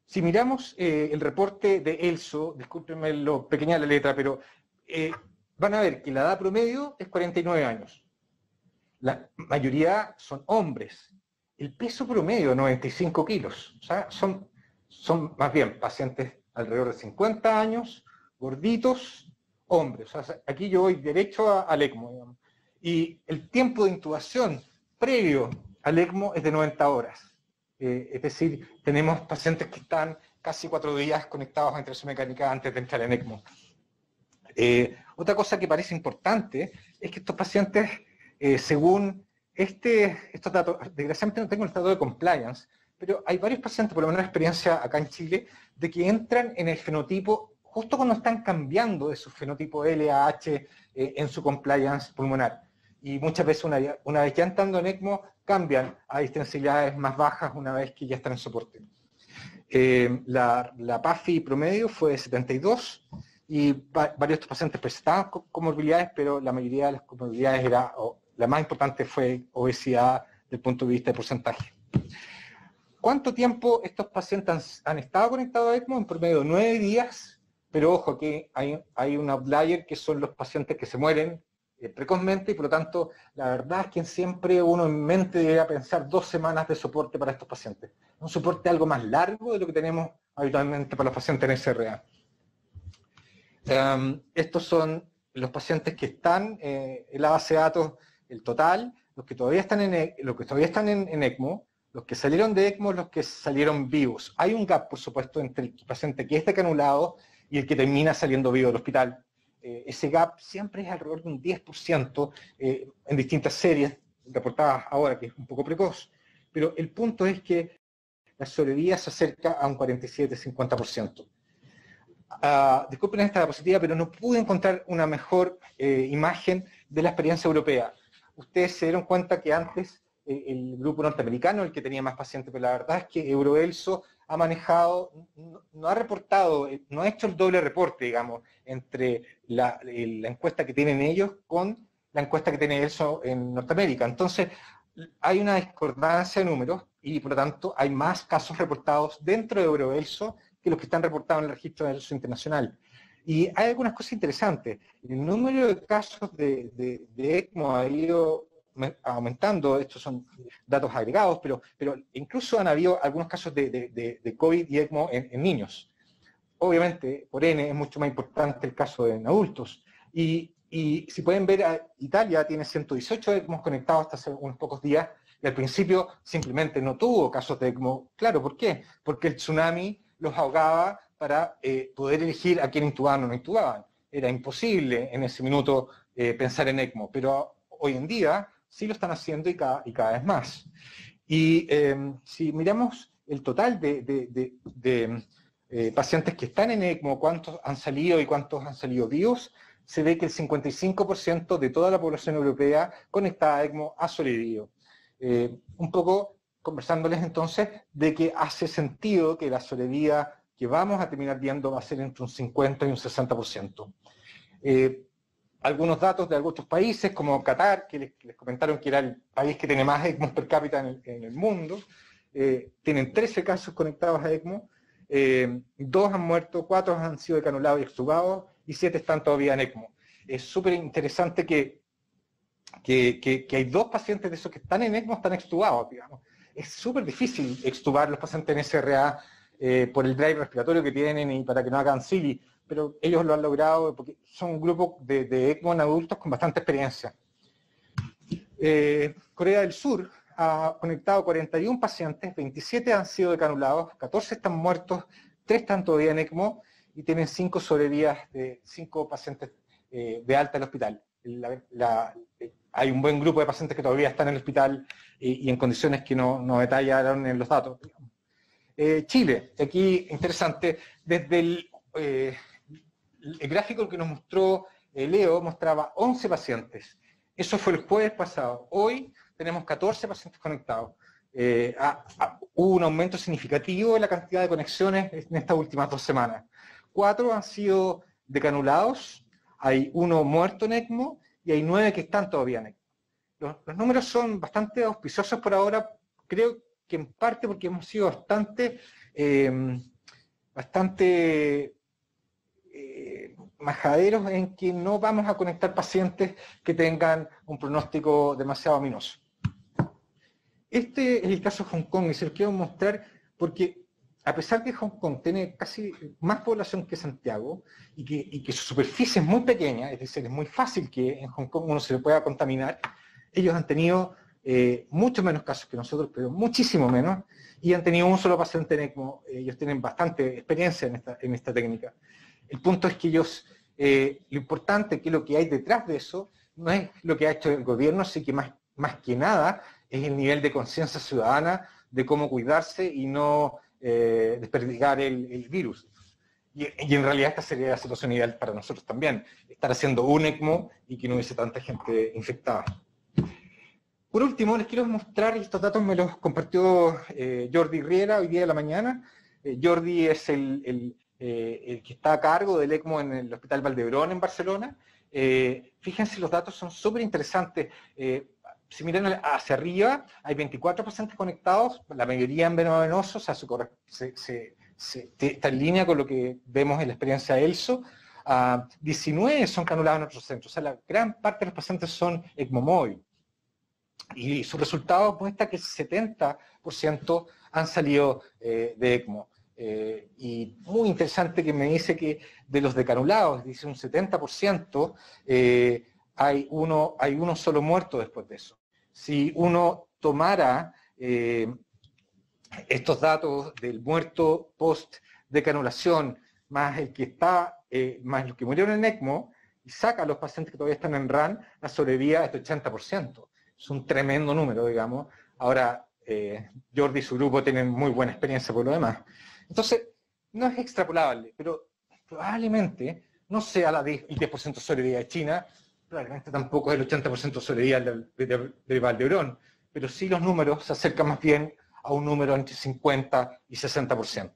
Si miramos el reporte de ELSO, discúlpenme lo pequeña de la letra, pero van a ver que la edad promedio es 49 años. La mayoría son hombres. El peso promedio, 95 kilos. O sea, son más bien pacientes alrededor de 50 años, gorditos, hombres. O sea, aquí yo voy derecho al ECMO, digamos. Y el tiempo de intubación previo al ECMO es de 90 horas. Es decir, tenemos pacientes que están casi 4 días conectados a ventilación mecánica antes de entrar en ECMO. Otra cosa que parece importante es que estos pacientes, según estos datos, desgraciadamente no tengo el dato de compliance, pero hay varios pacientes, por lo menos la experiencia acá en Chile, de que entran en el fenotipo justo cuando están cambiando de su fenotipo LAH en su compliance pulmonar. Y muchas veces una vez ya entrando en ECMO, cambian a distensibilidades más bajas una vez que ya están en soporte. La PAFI promedio fue de 72, y varios de estos pacientes presentaban comorbilidades, pero la mayoría de las comorbilidades la más importante fue obesidad desde el punto de vista de porcentaje. ¿Cuánto tiempo estos pacientes han estado conectados a ECMO? En promedio 9 días, pero ojo, que hay un outlier que son los pacientes que se mueren precozmente, y por lo tanto, la verdad es que siempre uno en mente debería pensar 2 semanas de soporte para estos pacientes. Un soporte algo más largo de lo que tenemos habitualmente para los pacientes en SRA. Estos son los pacientes que están en la base de datos, el total, los que todavía están en ECMO, los que salieron de ECMO, los que salieron vivos. Hay un gap, por supuesto, entre el paciente que está canulado y el que termina saliendo vivo del hospital. Ese gap siempre es alrededor de un 10% en distintas series reportadas ahora, que es un poco precoz. Pero el punto es que la sobrevida se acerca a un 47-50%. Disculpen esta diapositiva, pero no pude encontrar una mejor imagen de la experiencia europea. Ustedes se dieron cuenta que antes el grupo norteamericano, el que tenía más pacientes, pero la verdad es que EuroELSO ha manejado, no ha reportado, no ha hecho el doble reporte, digamos, entre la encuesta que tienen ellos con la encuesta que tiene ELSO en Norteamérica. Entonces, hay una discordancia de números y, por lo tanto, hay más casos reportados dentro de EuroELSO que los que están reportados en el registro de ELSO internacional. Y hay algunas cosas interesantes. El número de casos de ECMO ha ido aumentando, estos son datos agregados, pero incluso han habido algunos casos de COVID y ECMO en niños. Obviamente, por N, es mucho más importante el caso en adultos. Y si pueden ver, Italia tiene 118 ECMOs conectados hasta hace unos pocos días, y al principio simplemente no tuvo casos de ECMO. Claro, ¿por qué? Porque el tsunami los ahogaba para poder elegir a quién intubaban o no intubaban. Era imposible en ese minuto pensar en ECMO, pero hoy en día sí lo están haciendo y cada vez más. Y si miramos el total de pacientes que están en ECMO, cuántos han salido y cuántos han salido vivos, se ve que el 55% de toda la población europea conectada a ECMO ha sobrevivido. Un poco conversándoles entonces de que hace sentido que la sobrevida que vamos a terminar viendo va a ser entre un 50 y un 60%. Algunos datos de algunos países, como Qatar, que les comentaron que era el país que tiene más ECMO per cápita en el mundo, tienen 13 casos conectados a ECMO, 2 han muerto, 4 han sido decanulados y extubados, y 7 están todavía en ECMO. Es súper interesante que hay 2 pacientes de esos que están en ECMO, están extubados, digamos. Es súper difícil extubar los pacientes en SRA por el drive respiratorio que tienen y para que no hagan CILI, pero ellos lo han logrado porque son un grupo de ECMO en adultos con bastante experiencia. Corea del Sur ha conectado 41 pacientes, 27 han sido decanulados, 14 están muertos, 3 están todavía en ECMO y tienen 5 sobrevidas de 5 pacientes de alta en el hospital. Hay un buen grupo de pacientes que todavía están en el hospital y en condiciones que no detallaron en los datos. Chile, aquí interesante, desde el gráfico que nos mostró Leo mostraba 11 pacientes. Eso fue el jueves pasado. Hoy tenemos 14 pacientes conectados. Hubo un aumento significativo en la cantidad de conexiones en estas últimas 2 semanas. 4 han sido decanulados, hay 1 muerto en ECMO y hay 9 que están todavía en ECMO. Los números son bastante auspiciosos por ahora, creo que en parte porque hemos sido bastante majaderos en que no vamos a conectar pacientes que tengan un pronóstico demasiado ominoso. Este es el caso de Hong Kong y se lo quiero mostrar porque a pesar que Hong Kong tiene casi más población que Santiago y que su superficie es muy pequeña, es decir, es muy fácil que en Hong Kong uno se le pueda contaminar, ellos han tenido mucho menos casos que nosotros, pero muchísimo menos, y han tenido un solo paciente en ECMO. Ellos tienen bastante experiencia en esta técnica. El punto es que ellos, lo importante que lo que hay detrás de eso no es lo que ha hecho el gobierno, sino que más que nada es el nivel de conciencia ciudadana de cómo cuidarse y no desperdigar el virus. Y en realidad esta sería la situación ideal para nosotros también, estar haciendo un ECMO y que no hubiese tanta gente infectada. Por último, les quiero mostrar, y estos datos me los compartió Jordi Riera hoy día de la mañana. Jordi es el que está a cargo del ECMO en el Hospital Valdebrón en Barcelona. Fíjense, los datos son súper interesantes. Si miran hacia arriba, hay 24 pacientes conectados, la mayoría en veno-venoso, o sea, está en línea con lo que vemos en la experiencia ELSO. 19 son canulados en otros centros, o sea, la gran parte de los pacientes son ECMO móvil. Y su resultado muestra que el 70% han salido de ECMO. Y muy interesante que me dice que de los decanulados, dice un 70%, hay uno solo muerto después de eso. Si uno tomara estos datos del muerto post decanulación más el que está, más los que murieron en ECMO, y saca a los pacientes que todavía están en RAN, la sobrevida es de 80%. Es un tremendo número, digamos. Ahora, Jordi y su grupo tienen muy buena experiencia por lo demás. Entonces, no es extrapolable, pero probablemente no sea el 10% de sobrevida de China, probablemente tampoco es el 80% de sobrevida de Valdebrón, pero sí los números se acercan más bien a un número entre 50 y 60%.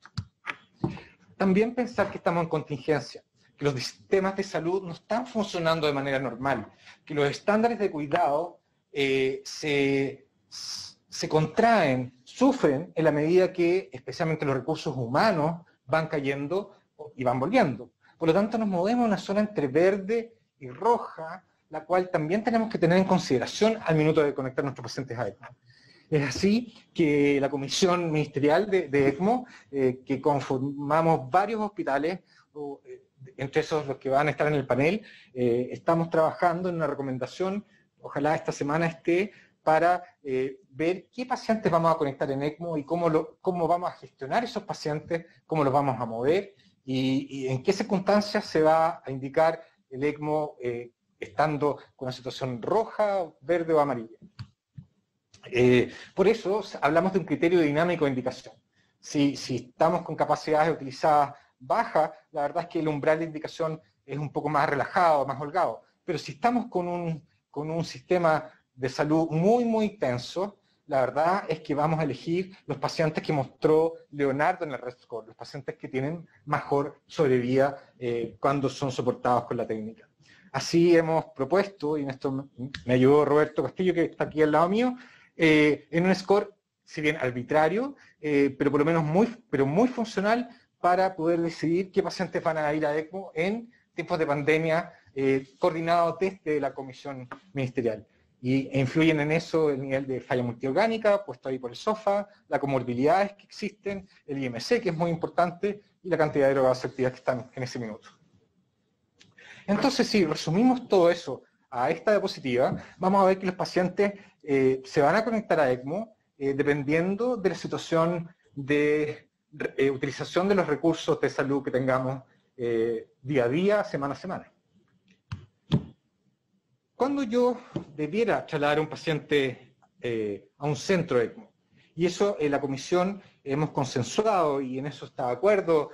También pensar que estamos en contingencia, que los sistemas de salud no están funcionando de manera normal, que los estándares de cuidado se contraen, sufren en la medida que especialmente los recursos humanos van cayendo y van volviendo. Por lo tanto, nos movemos en una zona entre verde y roja, la cual también tenemos que tener en consideración al minuto de conectar nuestros pacientes a ECMO. Es así que la comisión ministerial de ECMO, que conformamos varios hospitales, entre esos los que van a estar en el panel, estamos trabajando en una recomendación, ojalá esta semana esté, para ver qué pacientes vamos a conectar en ECMO y cómo vamos a gestionar esos pacientes, cómo los vamos a mover y en qué circunstancias se va a indicar el ECMO estando con una situación roja, verde o amarilla. Por eso hablamos de un criterio dinámico de indicación. Si estamos con capacidades utilizadas bajas, la verdad es que el umbral de indicación es un poco más relajado, más holgado. Pero si estamos con un sistema de salud muy, muy tenso, la verdad es que vamos a elegir los pacientes que mostró Leonardo en el Red Score, los pacientes que tienen mejor sobrevida cuando son soportados con la técnica. Así hemos propuesto, y en esto me ayudó Roberto Castillo, que está aquí al lado mío, en un score, si bien arbitrario, pero por lo menos muy funcional para poder decidir qué pacientes van a ir a ECMO en tiempos de pandemia coordinados desde la comisión ministerial. E influyen en eso el nivel de falla multiorgánica, puesto ahí por el SOFA, las comorbilidades que existen, el IMC, que es muy importante, y la cantidad de drogas activas que están en ese minuto. Entonces, si resumimos todo eso a esta diapositiva, vamos a ver que los pacientes se van a conectar a ECMO dependiendo de la situación de utilización de los recursos de salud que tengamos día a día, semana a semana. Cuando yo debiera trasladar a un paciente a un centro ECMO, y eso en la comisión hemos consensuado, y en eso está de acuerdo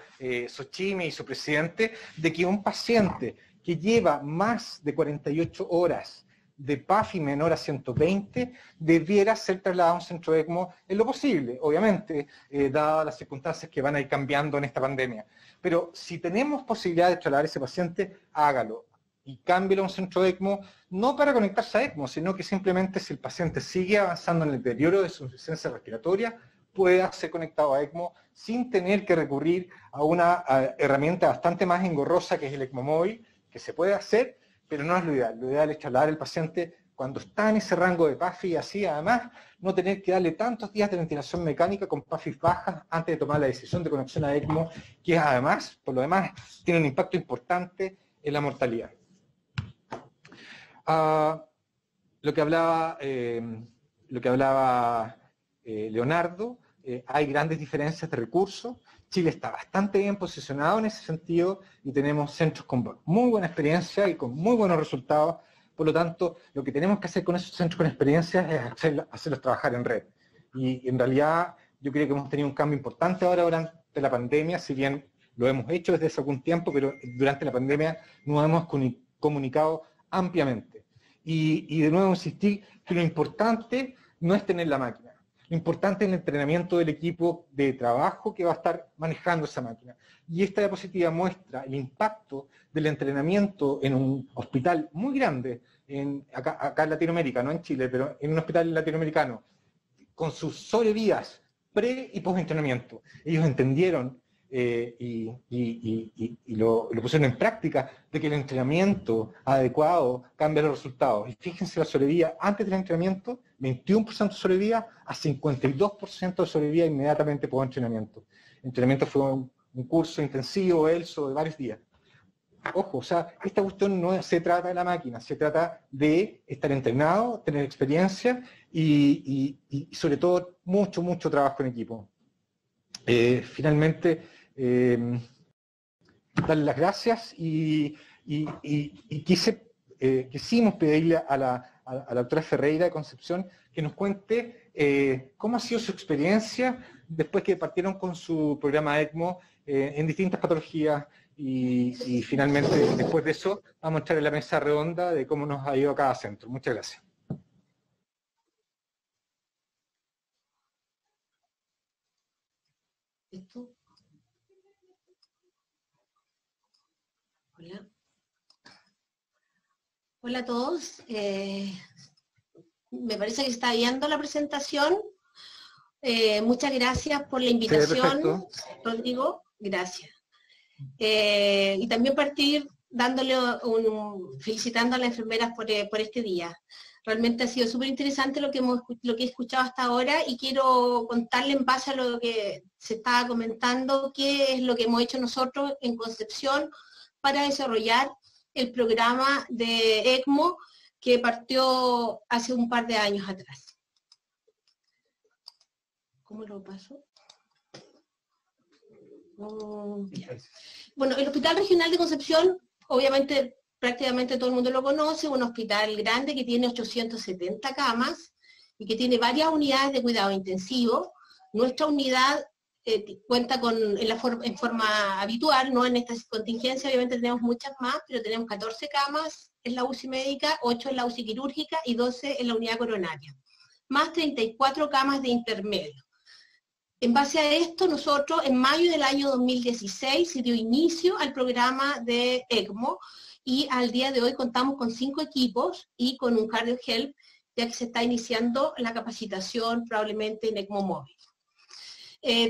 Xochimilco y su presidente, de que un paciente que lleva más de 48 horas de PAFI menor a 120 debiera ser trasladado a un centro ECMO en lo posible, obviamente, dadas las circunstancias que van a ir cambiando en esta pandemia. Pero si tenemos posibilidad de trasladar a ese paciente, hágalo. Y cámbielo a un centro ECMO, no para conectarse a ECMO, sino que simplemente si el paciente sigue avanzando en el deterioro de su insuficiencia respiratoria, pueda ser conectado a ECMO sin tener que recurrir a una herramienta bastante más engorrosa que es el ECMO móvil, que se puede hacer, pero no es lo ideal. Lo ideal es trasladar al paciente cuando está en ese rango de PAFI, y así además no tener que darle tantos días de ventilación mecánica con PAFI bajas antes de tomar la decisión de conexión a ECMO, que además, por lo demás, tiene un impacto importante en la mortalidad. Lo que hablaba Leonardo, hay grandes diferencias de recursos. Chile está bastante bien posicionado en ese sentido y tenemos centros con muy buena experiencia y con muy buenos resultados. Por lo tanto, lo que tenemos que hacer con esos centros con experiencia es hacerlos trabajar en red. Y en realidad yo creo que hemos tenido un cambio importante ahora durante la pandemia, si bien lo hemos hecho desde hace algún tiempo, pero durante la pandemia nos hemos comunicado ampliamente. Y de nuevo insistí que lo importante no es tener la máquina. Lo importante es el entrenamiento del equipo de trabajo que va a estar manejando esa máquina. Y esta diapositiva muestra el impacto del entrenamiento en un hospital muy grande, acá en Latinoamérica, no en Chile, pero en un hospital latinoamericano, con sus sobrevías pre- y post-entrenamiento. Ellos entendieron y lo pusieron en práctica, de que el entrenamiento adecuado cambia los resultados. Y fíjense la sobrevida antes del entrenamiento, 21% de sobrevida a 52% de sobrevida inmediatamente por entrenamiento. El entrenamiento fue un curso intensivo, ELSO, de varios días. Ojo, o sea, esta cuestión no se trata de la máquina, se trata de estar entrenado, tener experiencia y sobre todo mucho trabajo en equipo. Finalmente, darle las gracias y quisimos pedirle a la doctora Ferreira de Concepción que nos cuente cómo ha sido su experiencia después que partieron con su programa ECMO en distintas patologías y finalmente después de eso vamos a entrar en la mesa redonda de cómo nos ha ido a cada centro. Muchas gracias. ¿Esto? Hola. Hola a todos. Me parece que está viendo la presentación. Muchas gracias por la invitación, Rodrigo. Gracias. Y también partir felicitando a las enfermeras por este día. Realmente ha sido súper interesante lo que he escuchado hasta ahora y quiero contarle en base a lo que se estaba comentando qué es lo que hemos hecho nosotros en Concepción para desarrollar el programa de ECMO que partió hace un par de años atrás. ¿Cómo lo paso? Bueno, el Hospital Regional de Concepción, obviamente prácticamente todo el mundo lo conoce, un hospital grande que tiene 870 camas y que tiene varias unidades de cuidado intensivo. Nuestra unidad cuenta en forma habitual, no en esta contingencia, obviamente tenemos muchas más, pero tenemos 14 camas en la UCI médica, 8 en la UCI quirúrgica y 12 en la unidad coronaria, más 34 camas de intermedio. En base a esto, nosotros en mayo del año 2016 se dio inicio al programa de ECMO y al día de hoy contamos con 5 equipos y con un CardioHelp, ya que se está iniciando la capacitación probablemente en ECMO móvil.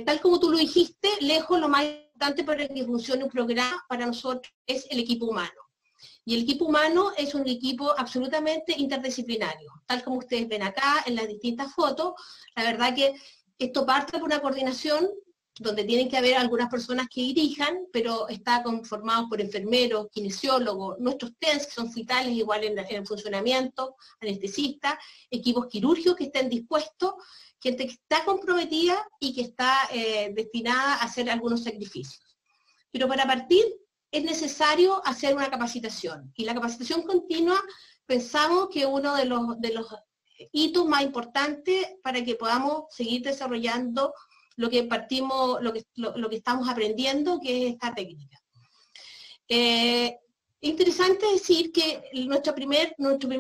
Tal como tú lo dijiste, lejos lo más importante para que funcione un programa para nosotros es el equipo humano. Y el equipo humano es un equipo absolutamente interdisciplinario. Tal como ustedes ven acá en las distintas fotos, la verdad que esto parte por una coordinación donde tienen que haber algunas personas que dirijan, pero está conformado por enfermeros, kinesiólogos, nuestros TENS, que son vitales igual en el funcionamiento, anestesistas, equipos quirúrgicos que estén dispuestos, gente que está comprometida y que está destinada a hacer algunos sacrificios. Pero para partir es necesario hacer una capacitación, y la capacitación continua pensamos que uno de los hitos más importantes para que podamos seguir desarrollando lo que estamos aprendiendo, que es esta técnica. Interesante decir que nuestro primer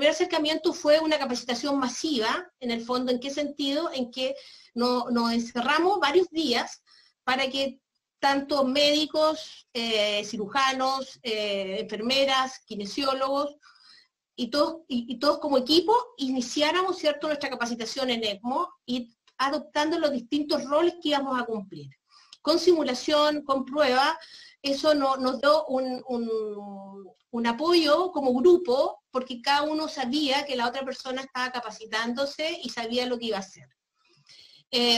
acercamiento fue una capacitación masiva, en el fondo, ¿en qué sentido? En que nos encerramos varios días para que tanto médicos, cirujanos, enfermeras, kinesiólogos, y todos como equipo iniciáramos, ¿cierto?, nuestra capacitación en ECMO, y adoptando los distintos roles que íbamos a cumplir. Con simulación, con prueba, eso nos dio un apoyo como grupo, porque cada uno sabía que la otra persona estaba capacitándose y sabía lo que iba a hacer.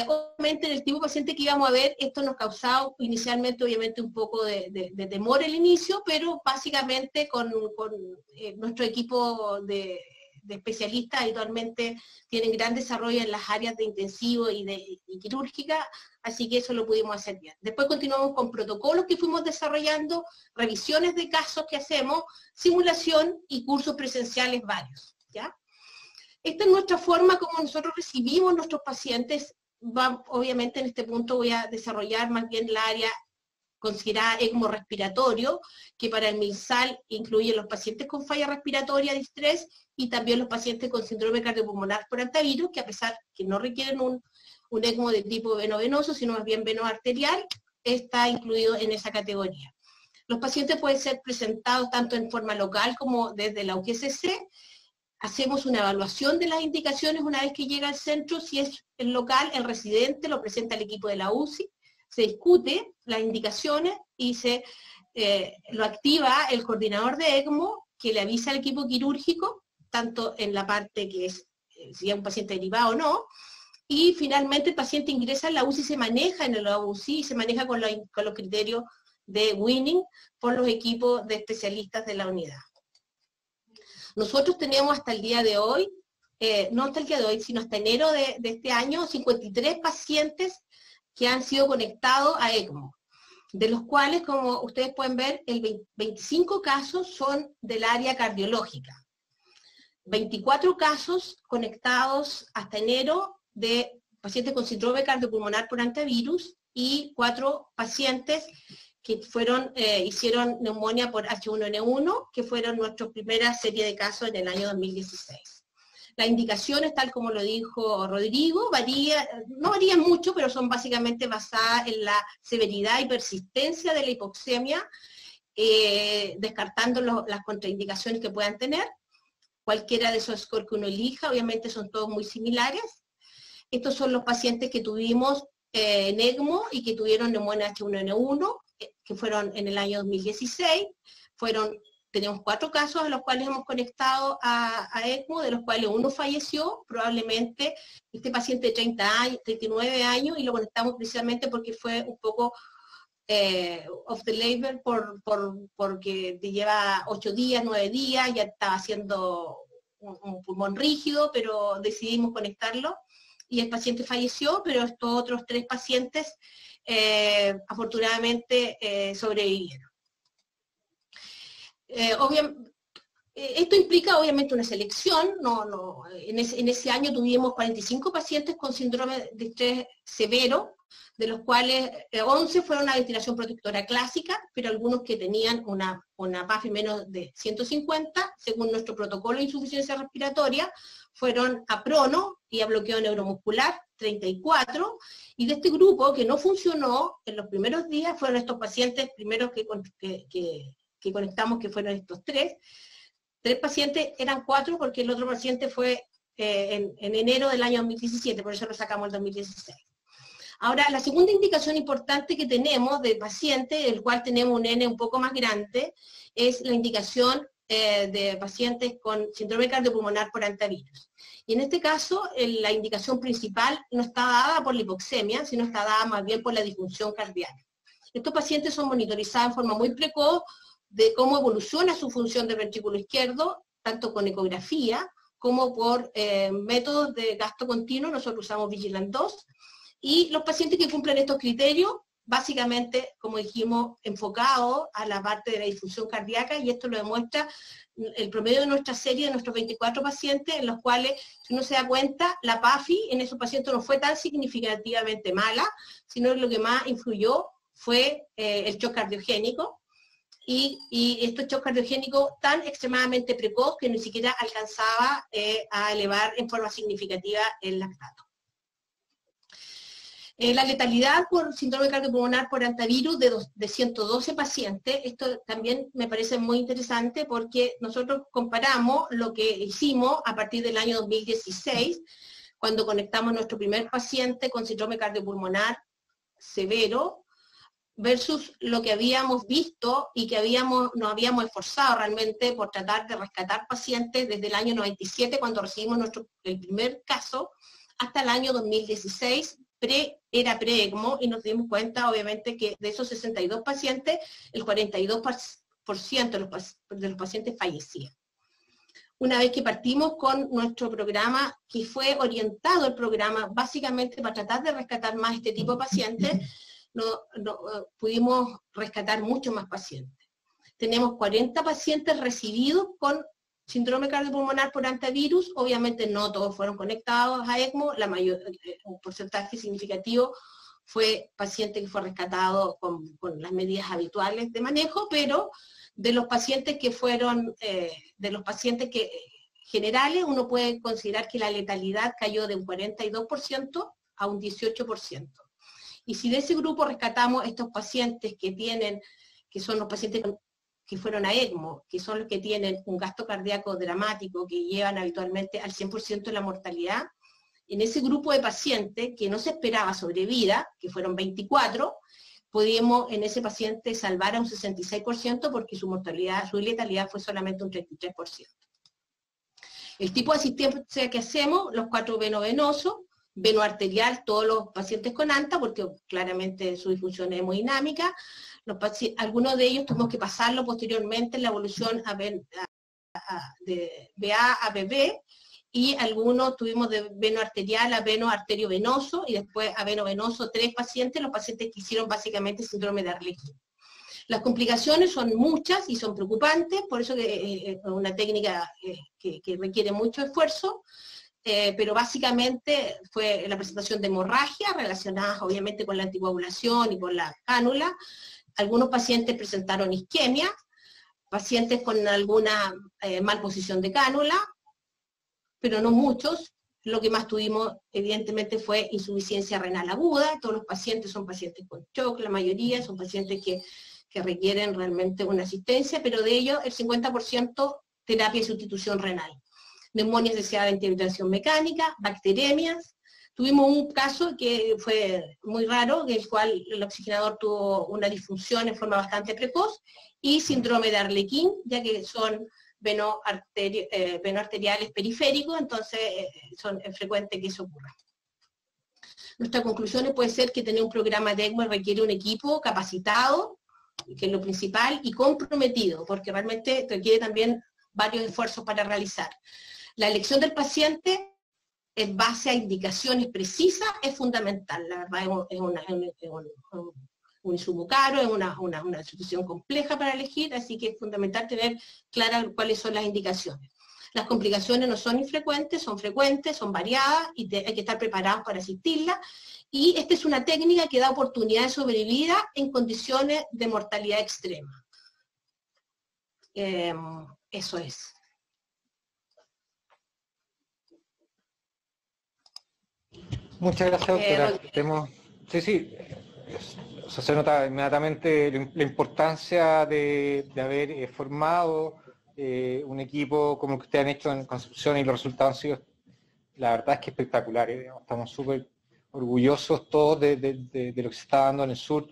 Obviamente en el tipo de paciente que íbamos a ver, esto nos causaba inicialmente obviamente un poco de temor al inicio, pero básicamente con nuestro equipo de especialistas habitualmente tienen gran desarrollo en las áreas de intensivo y quirúrgica, así que eso lo pudimos hacer bien. Después continuamos con protocolos que fuimos desarrollando, revisiones de casos que hacemos, simulación y cursos presenciales varios, ¿ya? Esta es nuestra forma como nosotros recibimos nuestros pacientes. Obviamente en este punto voy a desarrollar más bien el área considerada ECMO respiratorio, que para el MinSal incluye los pacientes con falla respiratoria de estrés y también los pacientes con síndrome cardiopulmonar por antivirus, que a pesar que no requieren un ECMO de tipo veno-venoso, sino más bien veno-arterial, está incluido en esa categoría. Los pacientes pueden ser presentados tanto en forma local como desde la UGSC. Hacemos una evaluación de las indicaciones una vez que llega al centro. Si es el local, el residente lo presenta al equipo de la UCI, se discute las indicaciones y lo activa el coordinador de ECMO, que le avisa al equipo quirúrgico, tanto en la parte que es si es un paciente derivado o no, y finalmente el paciente ingresa en la UCI, se maneja en la UCI y se maneja con los criterios de Winning por los equipos de especialistas de la unidad. Nosotros tenemos hasta el día de hoy, no hasta el día de hoy, sino hasta enero de este año, 53 pacientes que han sido conectados a ECMO, de los cuales, como ustedes pueden ver, 25 casos son del área cardiológica, 24 casos conectados hasta enero de pacientes con síndrome cardiopulmonar por antivirus y 4 pacientes que hicieron neumonía por H1N1, que fueron nuestra primera serie de casos en el año 2016. Las indicaciones, tal como lo dijo Rodrigo, no varían mucho, pero son básicamente basadas en la severidad y persistencia de la hipoxemia, descartando las contraindicaciones que puedan tener. Cualquiera de esos scores que uno elija, obviamente son todos muy similares. Estos son los pacientes que tuvimos en ECMO y que tuvieron neumonía H1N1, que fueron en el año 2016, tenemos 4 casos a los cuales hemos conectado a ECMO, de los cuales uno falleció, probablemente este paciente de 39 años, y lo conectamos precisamente porque fue un poco off the label, porque te lleva 8 días, 9 días, ya estaba haciendo un pulmón rígido, pero decidimos conectarlo, y el paciente falleció, pero estos otros 3 pacientes afortunadamente sobrevivieron. Esto implica obviamente una selección. En ese año tuvimos 45 pacientes con síndrome de estrés severo, de los cuales 11 fueron a ventilación protectora clásica, pero algunos que tenían una PAFI menos de 150, según nuestro protocolo de insuficiencia respiratoria, fueron a prono y a bloqueo neuromuscular, 34, y de este grupo que no funcionó en los primeros días fueron estos pacientes primeros que conectamos, que fueron estos 3. 3 pacientes, eran 4 porque el otro paciente fue en enero del año 2017, por eso lo sacamos el 2016. Ahora, la segunda indicación importante que tenemos del paciente, el cual tenemos un N un poco más grande, es la indicación de pacientes con síndrome cardiopulmonar por antivirus. Y en este caso, la indicación principal no está dada por la hipoxemia, sino está dada más bien por la disfunción cardíaca. Estos pacientes son monitorizados en forma muy precoz de cómo evoluciona su función del ventrículo izquierdo, tanto con ecografía como por métodos de gasto continuo. Nosotros usamos Vigilant 2, y los pacientes que cumplen estos criterios, básicamente, como dijimos, enfocados a la parte de la disfunción cardíaca, y esto lo demuestra el promedio de nuestra serie, de nuestros 24 pacientes, en los cuales, si uno se da cuenta, la PAFI en esos pacientes no fue tan significativamente mala, sino que lo que más influyó fue el shock cardiogénico, y estos shock cardiogénicos tan extremadamente precoz que ni siquiera alcanzaba a elevar en forma significativa el lactato. La letalidad por síndrome cardiopulmonar por antivirus de 112 pacientes, esto también me parece muy interesante porque nosotros comparamos lo que hicimos a partir del año 2016, cuando conectamos nuestro primer paciente con síndrome cardiopulmonar severo, versus lo que habíamos visto y que nos habíamos esforzado realmente por tratar de rescatar pacientes desde el año 97, cuando recibimos el primer caso, hasta el año 2016, era pre-ECMO, y nos dimos cuenta, obviamente, que de esos 62 pacientes, el 42% de los pacientes fallecían. Una vez que partimos con nuestro programa, que fue orientado el programa básicamente para tratar de rescatar más este tipo de pacientes, pudimos rescatar muchos más pacientes. Tenemos 40 pacientes recibidos con síndrome cardiopulmonar por antivirus. Obviamente no todos fueron conectados a ECMO, un porcentaje significativo fue paciente que fue rescatado con las medidas habituales de manejo, pero de los pacientes que fueron, generales, uno puede considerar que la letalidad cayó de un 42% a un 18%. Y si de ese grupo rescatamos estos pacientes que son los pacientes que fueron a ECMO, que son los que tienen un gasto cardíaco dramático, que llevan habitualmente al 100% de la mortalidad, en ese grupo de pacientes que no se esperaba sobrevida, que fueron 24, pudimos en ese paciente salvar a un 66% porque su letalidad fue solamente un 33%. El tipo de asistencia que hacemos, los 4 veno-venosos, veno-arterial, todos los pacientes con ANTA, porque claramente su disfunción es hemodinámica. Algunos de ellos tuvimos que pasarlo posteriormente en la evolución de BA a BB, y algunos tuvimos de veno arterial a veno arteriovenoso, y después a veno venoso 3 pacientes, los pacientes que hicieron básicamente síndrome de Arlequín. Las complicaciones son muchas y son preocupantes, por eso que es una técnica que requiere mucho esfuerzo, pero básicamente fue la presentación de hemorragia relacionadas obviamente con la anticoagulación y con la cánula. Algunos pacientes presentaron isquemia, pacientes con alguna malposición de cánula, pero no muchos. Lo que más tuvimos evidentemente fue insuficiencia renal aguda. Todos los pacientes son pacientes con shock, la mayoría son pacientes que requieren realmente una asistencia, pero de ellos el 50% terapia y sustitución renal. Neumonía asociada a ventilación mecánica, bacteremias. Tuvimos un caso que fue muy raro, en el cual el oxigenador tuvo una disfunción en forma bastante precoz, y síndrome de Arlequín, ya que son veno-arteriales periféricos, entonces es frecuente que eso ocurra. Nuestra conclusión puede ser que tener un programa de ECMO requiere un equipo capacitado, que es lo principal, y comprometido, porque realmente requiere también varios esfuerzos para realizar. La elección del paciente en base a indicaciones precisas es fundamental. La verdad es un insumo caro, es una situación compleja para elegir, así que es fundamental tener claras cuáles son las indicaciones. Las complicaciones no son infrecuentes, son frecuentes, son variadas, y hay que estar preparados para asistirlas. Y esta es una técnica que da oportunidad de sobrevida en condiciones de mortalidad extrema. Eso es. Muchas gracias, doctora. Sí. O sea, se nota inmediatamente la importancia de haber formado un equipo como el que ustedes han hecho en Concepción, y los resultados han sido, la verdad es que espectaculares. Estamos súper orgullosos todos de lo que se está dando en el sur.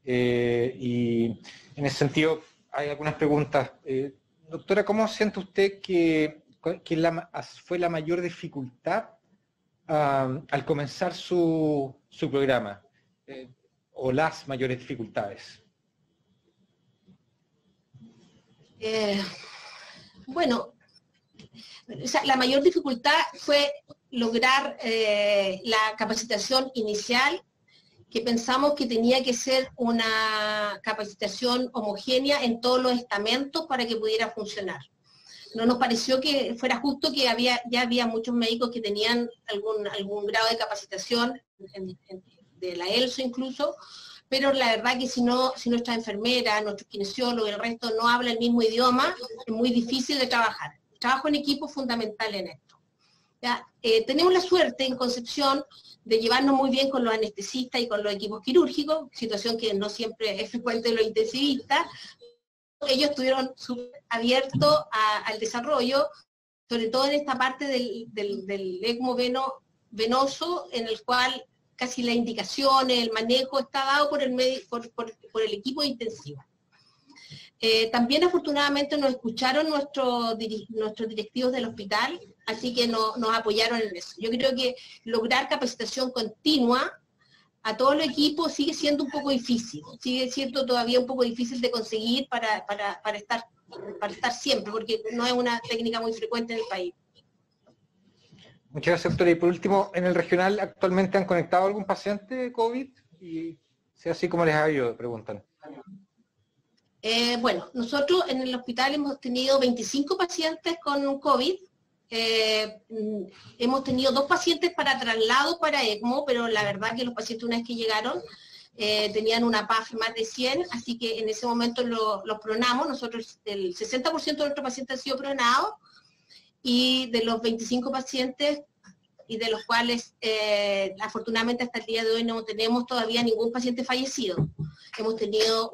Y en ese sentido hay algunas preguntas. Doctora, ¿cómo siente usted que fue la mayor dificultad al comenzar su programa? ¿O las mayores dificultades? Bueno, o sea, la mayor dificultad fue lograr la capacitación inicial, que pensamos que tenía que ser una capacitación homogénea en todos los estamentos para que pudiera funcionar. No nos pareció que fuera justo que ya había muchos médicos que tenían algún grado de capacitación, de la ELSO incluso, pero la verdad que si nuestra enfermera, nuestro kinesiólogo y el resto no habla el mismo idioma, es muy difícil de trabajar. El trabajo en equipo es fundamental en esto. ¿Ya? Tenemos la suerte en Concepción de llevarnos muy bien con los anestesistas y con los equipos quirúrgicos, situación que no siempre es frecuente en los intensivistas. Ellos estuvieron abiertos al desarrollo, sobre todo en esta parte del ECMO venoso, en el cual casi las indicaciones, el manejo está dado por el equipo intensivo. También afortunadamente nos escucharon nuestros directivos del hospital, así que nos apoyaron en eso. Yo creo que lograr capacitación continua a todo el equipo sigue siendo un poco difícil, sigue siendo todavía un poco difícil de conseguir para estar siempre, porque no es una técnica muy frecuente en el país. Muchas gracias, doctora. Y por último, ¿en el regional actualmente han conectado algún paciente COVID? Y si así, ¿cómo les ha ido? Preguntan. Bueno, nosotros en el hospital hemos tenido 25 pacientes con COVID. Hemos tenido 2 pacientes para traslado para ECMO, pero la verdad que los pacientes una vez que llegaron tenían una PAF más de 100, así que en ese momento los pronamos. Nosotros, el 60% de nuestros pacientes han sido pronados, y de los 25 pacientes, y de los cuales afortunadamente hasta el día de hoy no tenemos todavía ningún paciente fallecido. Hemos tenido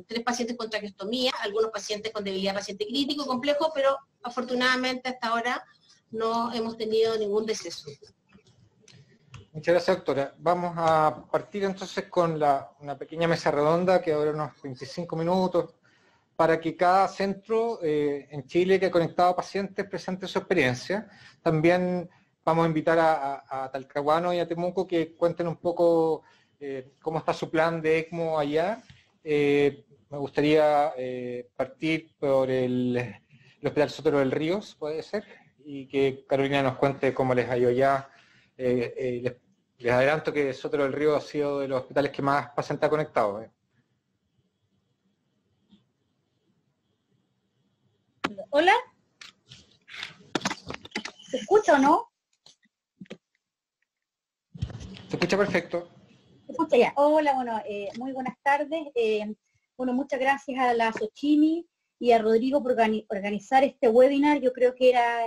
3 pacientes con traqueostomía, algunos pacientes con debilidad paciente crítico, complejo, pero afortunadamente hasta ahora no hemos tenido ningún deceso. Muchas gracias, doctora. Vamos a partir entonces con una pequeña mesa redonda que ahora unos 25 minutos, para que cada centro en Chile que ha conectado pacientes presente su experiencia. También vamos a invitar a Talcahuano y a Temuco que cuenten un poco cómo está su plan de ECMO allá. Me gustaría partir por el Hospital Sotero del Ríos, puede ser, y que Carolina nos cuente cómo les ha ido allá. Les adelanto que Sotero del Ríos ha sido de los hospitales que más pacientes ha conectado. ¿Hola? ¿Se escucha o no? Se escucha perfecto. ¿Se escucha ya? Hola, bueno, muy buenas tardes. Bueno, muchas gracias a la Xochimilco y a Rodrigo por organizar este webinar. Yo creo que era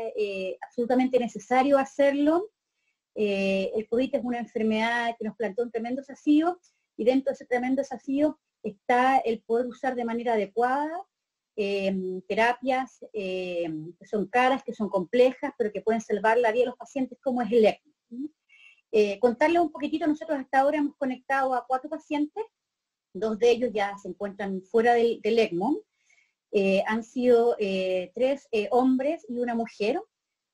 absolutamente necesario hacerlo. El COVID es una enfermedad que nos planteó un tremendo desafío, y dentro de ese tremendo desafío está el poder usar de manera adecuada terapias que son caras, que son complejas, pero que pueden salvar la vida de los pacientes, como es el ECMO. Contarles un poquitito, nosotros hasta ahora hemos conectado a 4 pacientes, 2 de ellos ya se encuentran fuera del ECMO, han sido 3 hombres y una mujer,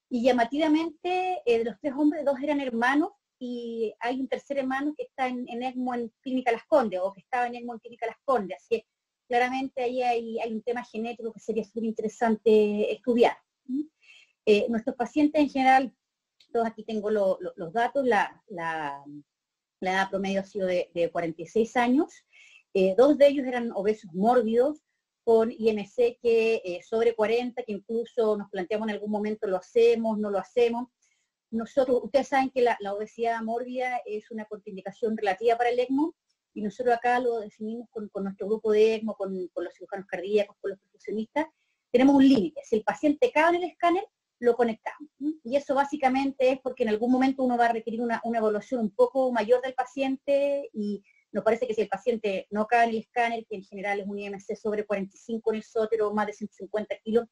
y llamativamente de los 3 hombres, 2 eran hermanos, y hay un tercer hermano que está en ECMO en Clínica Las Condes, o que estaba en ECMO en Clínica Las Condes, así que claramente ahí hay un tema genético que sería súper interesante estudiar. Nuestros pacientes en general, todos aquí tengo los datos, la edad promedio ha sido de 46 años, 2 de ellos eran obesos mórbidos, con IMC que sobre 40, que incluso nos planteamos en algún momento lo hacemos, no lo hacemos. Nosotros, ustedes saben que la obesidad mórbida es una contraindicación relativa para el ECMO, y nosotros acá lo definimos con nuestro grupo de ECMO, con los cirujanos cardíacos, con los perfusionistas. Tenemos un límite. Si el paciente cabe en el escáner, lo conectamos. Y eso básicamente es porque en algún momento uno va a requerir una evaluación un poco mayor del paciente, y nos parece que si el paciente no cabe en el escáner, que en general es un IMC sobre 45 en el sótero, más de 150 kilos,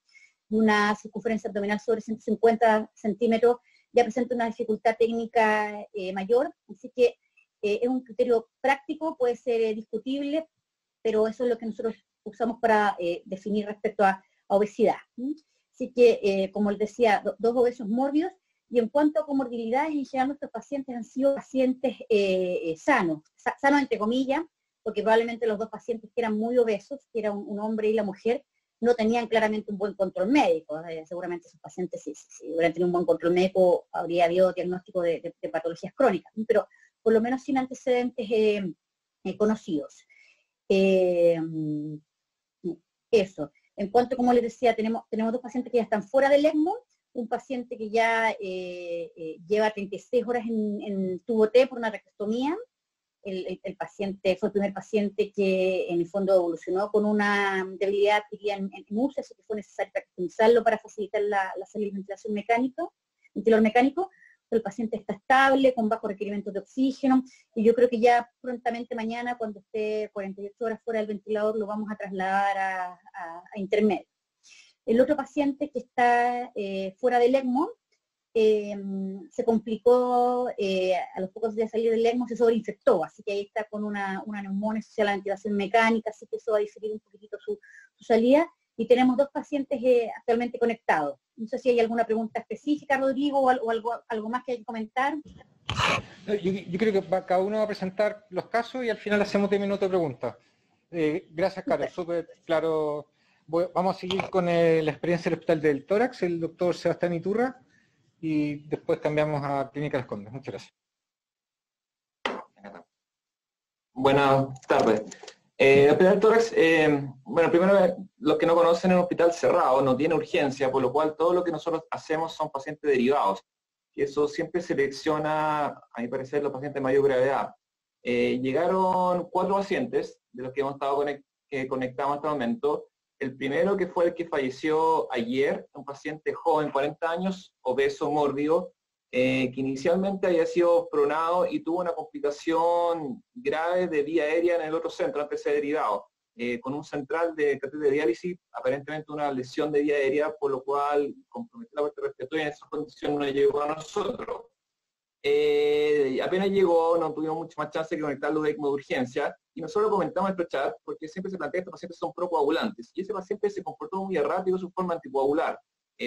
y una circunferencia abdominal sobre 150 centímetros, ya presenta una dificultad técnica mayor, así que es un criterio práctico, puede ser discutible, pero eso es lo que nosotros usamos para definir respecto a obesidad. Así que, como les decía, dos obesos mórbidos, y en cuanto a comorbilidades, en general nuestros pacientes han sido pacientes sanos entre comillas, porque probablemente los dos pacientes que eran muy obesos, que era un hombre y la mujer, no tenían claramente un buen control médico. Seguramente esos pacientes, si hubieran tenido un buen control médico, habría habido diagnóstico de patologías crónicas, pero por lo menos sin antecedentes conocidos. Eso. En cuanto, como les decía, tenemos dos pacientes que ya están fuera del ECMO, un paciente que ya lleva 36 horas en tubo T por una traqueostomía. El paciente fue el primer paciente que en el fondo evolucionó con una debilidad en UCI, así que fue necesario traqueostomizarlo para facilitar la salida de ventilador mecánico. El paciente está estable, con bajos requerimientos de oxígeno, y yo creo que ya prontamente mañana, cuando esté 48 horas fuera del ventilador, lo vamos a trasladar a intermedio. El otro paciente que está fuera del ECMO, se complicó a los pocos días de salir del ECMO, se sobreinfectó, así que ahí está con una neumonía asociada a la ventilación mecánica, así que eso va a diferir un poquitito su salida, y tenemos dos pacientes actualmente conectados. No sé si hay alguna pregunta específica, Rodrigo, o algo más que hay que comentar. Yo creo que cada uno va a presentar los casos y al final hacemos 10 minutos de preguntas. Gracias, Carol, súper claro. Vamos a seguir con la experiencia del Hospital del Tórax, el doctor Sebastián Iturra, y después cambiamos a Clínica Las Condes. Muchas gracias. Buenas tardes. El Hospital del Tórax, bueno, primero, los que no conocen, es un hospital cerrado, no tiene urgencia, por lo cual todo lo que nosotros hacemos son pacientes derivados. Y eso siempre selecciona, a mi parecer, los pacientes de mayor gravedad. Llegaron 4 pacientes, de los que hemos estado conectados hasta el momento. El primero, que fue el que falleció ayer, un paciente joven, 40 años, obeso, mórbido, que inicialmente había sido pronado y tuvo una complicación grave de vía aérea en el otro centro, antes de ser derivado, con un central de catéter de diálisis, aparentemente una lesión de vía aérea, por lo cual comprometió la parte respiratoria, y en esas condiciones no llegó a nosotros. Apenas llegó, no tuvimos mucha más chance de conectarlo de ECMO de urgencia, y nosotros lo comentamos en nuestro chat, porque siempre se plantea que estos pacientes son procoagulantes, y ese paciente se comportó muy errático en su forma anticoagular.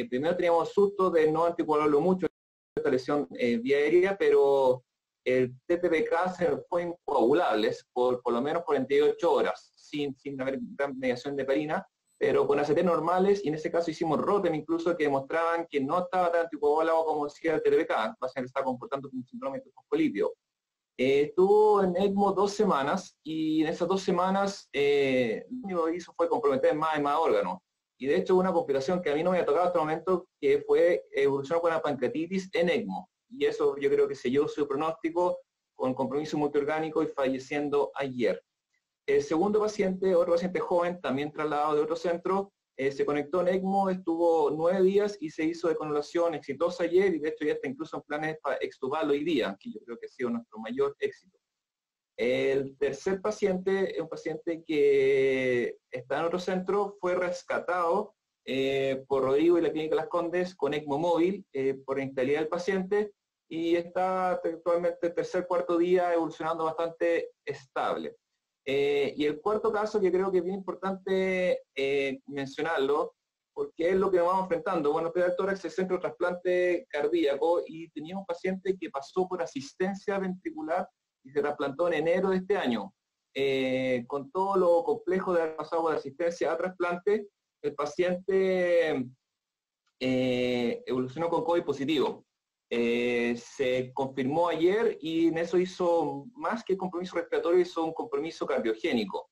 Primero teníamos susto de no anticoagularlo mucho, esta lesión vía aérea, pero el TTPK se fue incoagulables por lo menos 48 horas, sin haber gran mediación de heparina, pero con ACT normales, y en ese caso hicimos ROTEM incluso, que demostraban que no estaba tan anticoagulado como decía el TTPK, el paciente estaba comportando como un síndrome de fosfolipio. Estuvo en ECMO 2 semanas, y en esas 2 semanas lo único que hizo fue comprometer más y más órganos. Y de hecho una complicación que a mí no me había tocado hasta el momento, que fue evolucionar con la pancreatitis en ECMO. Y eso yo creo que selló su pronóstico con compromiso multiorgánico y falleciendo ayer. El segundo paciente, otro paciente joven, también trasladado de otro centro, se conectó en ECMO, estuvo 9 días y se hizo deconulación exitosa ayer, y de hecho ya está incluso en planes para extubarlo hoy día, que yo creo que ha sido nuestro mayor éxito. El tercer paciente es un paciente que está en otro centro, fue rescatado por Rodrigo y la Clínica Las Condes con ECMO móvil por inestabilidad del paciente, y está actualmente el cuarto día evolucionando bastante estable. Y el cuarto caso, que creo que es bien importante mencionarlo, porque es lo que nos vamos enfrentando. Bueno, el Hospital del Tórax es el centro de trasplante cardíaco, y tenía un paciente que pasó por asistencia ventricular y se trasplantó en enero de este año. Con todo lo complejo de haber pasado por asistencia a trasplante, el paciente evolucionó con COVID positivo. Se confirmó ayer, y en eso hizo más que compromiso respiratorio, hizo un compromiso cardiogénico,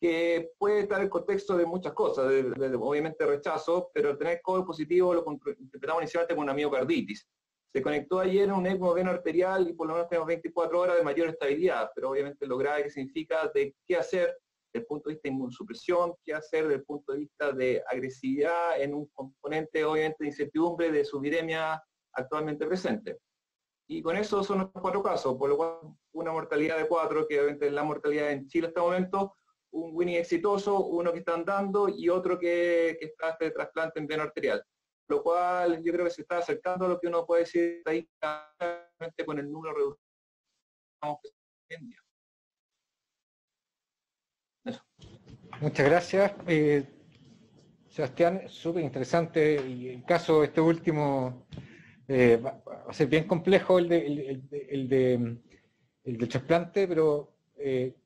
que puede estar en el contexto de muchas cosas, obviamente rechazo, pero al tener COVID positivo lo interpretamos inicialmente con una miocarditis. Se conectó ayer en un ECMO veno arterial, y por lo menos tenemos 24 horas de mayor estabilidad, pero obviamente lo grave que significa de qué hacer desde el punto de vista de inmunosupresión, qué hacer desde el punto de vista de agresividad en un componente obviamente de incertidumbre de su viremia actualmente presente. Y con eso son los 4 casos, por lo cual una mortalidad de 4, que obviamente es la mortalidad en Chile hasta el momento, un winning exitoso, uno que está andando y otro que está de trasplante en veno arterial. lo cual yo creo que se está acercando a lo que uno puede decir ahí con el número reducido hoy en día. Eso. Muchas gracias. Sebastián, súper interesante, y el caso este último va a ser bien complejo el del trasplante, pero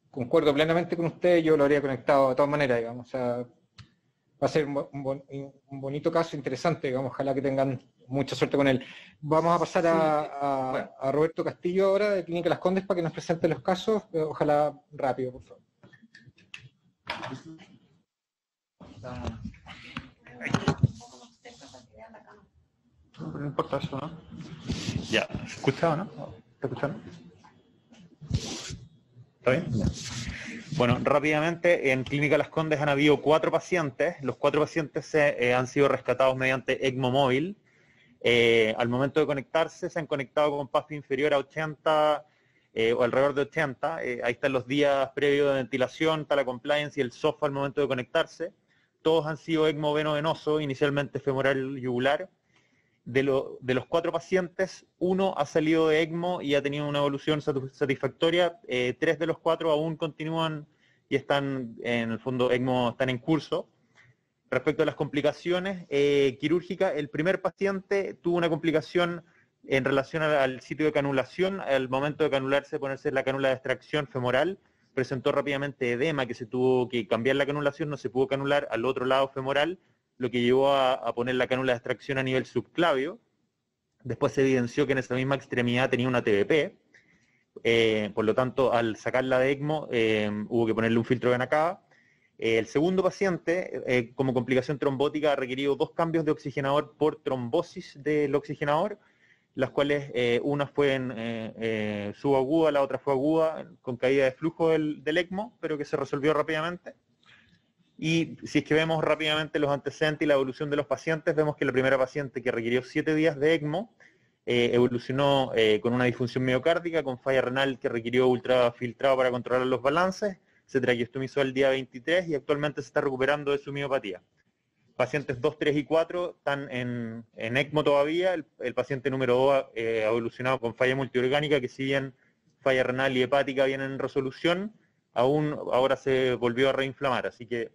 concuerdo plenamente con usted, yo lo habría conectado de todas maneras, digamos, o sea, va a ser un bonito caso, interesante, digamos, ojalá que tengan mucha suerte con él. Vamos a pasar a Roberto Castillo ahora, de Clínica Las Condes, para que nos presente los casos, ojalá rápido, por favor. No importa eso, ¿no? Ya, ¿se escucha o no? ¿Está escuchando? ¿Está bien? Ya. Bueno, rápidamente, en Clínica Las Condes han habido 4 pacientes. Los 4 pacientes han sido rescatados mediante ECMO móvil. Al momento de conectarse, se han conectado con PASP inferior a 80 o alrededor de 80. Ahí están los días previos de ventilación, está la compliance y el software al momento de conectarse. Todos han sido ECMO veno-venoso, inicialmente femoral yugular. De los 4 pacientes, 1 ha salido de ECMO y ha tenido una evolución satisfactoria. 3 de los 4 aún continúan y están, en el fondo, ECMO están en curso. Respecto a las complicaciones quirúrgicas, el primer paciente tuvo una complicación en relación al sitio de canulación. Al momento de canularse, ponerse la cánula de extracción femoral, presentó rápidamente edema, que se tuvo que cambiar la canulación, no se pudo canular al otro lado femoral, lo que llevó a poner la cánula de extracción a nivel subclavio. Después se evidenció que en esa misma extremidad tenía una TBP, por lo tanto, al sacarla de ECMO, hubo que ponerle un filtro de vena cava. El segundo paciente, como complicación trombótica, ha requerido 2 cambios de oxigenador por trombosis del oxigenador, las cuales una fue en subaguda, la otra fue aguda, con caída de flujo del ECMO, pero que se resolvió rápidamente. Y si es que vemos rápidamente los antecedentes y la evolución de los pacientes, vemos que la primera paciente, que requirió 7 días de ECMO, evolucionó con una disfunción miocárdica, con falla renal que requirió ultrafiltrado para controlar los balances, se traqueostomizó el día 23 y actualmente se está recuperando de su miopatía. Pacientes 2, 3 y 4 están en ECMO todavía. El paciente número 2 ha evolucionado con falla multiorgánica, que si bien falla renal y hepática vienen en resolución, aún ahora se volvió a reinflamar, así que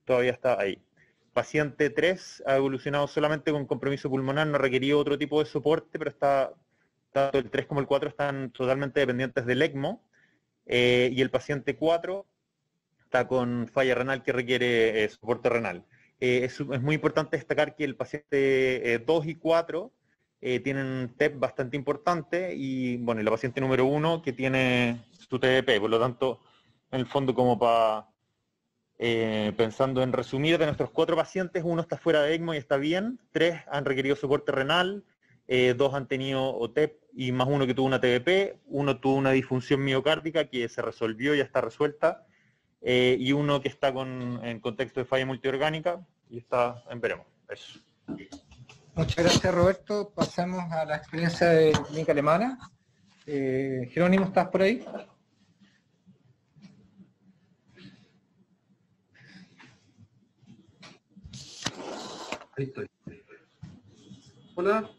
todavía está ahí. Paciente 3 ha evolucionado solamente con compromiso pulmonar, no ha requerido otro tipo de soporte, pero tanto el 3 como el 4 están totalmente dependientes del ECMO. Y el paciente 4 está con falla renal que requiere soporte renal. Es muy importante destacar que el paciente 2 y 4 tienen TEP bastante importante, y bueno, la paciente número 1 que tiene su TDP, por lo tanto, en el fondo, como para pensando en resumir, de nuestros 4 pacientes, 1 está fuera de ECMO y está bien, 3 han requerido soporte renal, 2 han tenido OTEP y más 1 que tuvo una TBP, 1 tuvo una disfunción miocárdica que se resolvió, ya está resuelta, y 1 que está en contexto de falla multiorgánica y está en veremos. Eso. Muchas gracias, Roberto. Pasamos a la experiencia de clínica alemana. Jerónimo, ¿estás por ahí? Ahí estoy. Hola.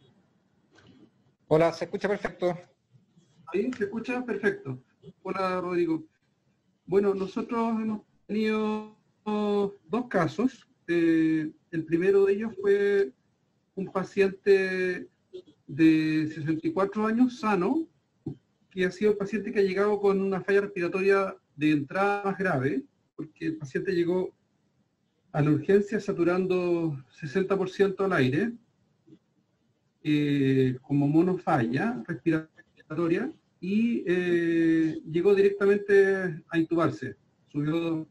Hola, se escucha perfecto. ¿Ahí se escucha? Perfecto. Hola, Rodrigo. Bueno, nosotros hemos tenido 2 casos. El primero de ellos fue un paciente de 64 años, sano, que ha sido el paciente que ha llegado con una falla respiratoria de entrada más grave, porque el paciente llegó a la urgencia saturando 60% al aire, como monofalla respiratoria, y llegó directamente a intubarse. Subió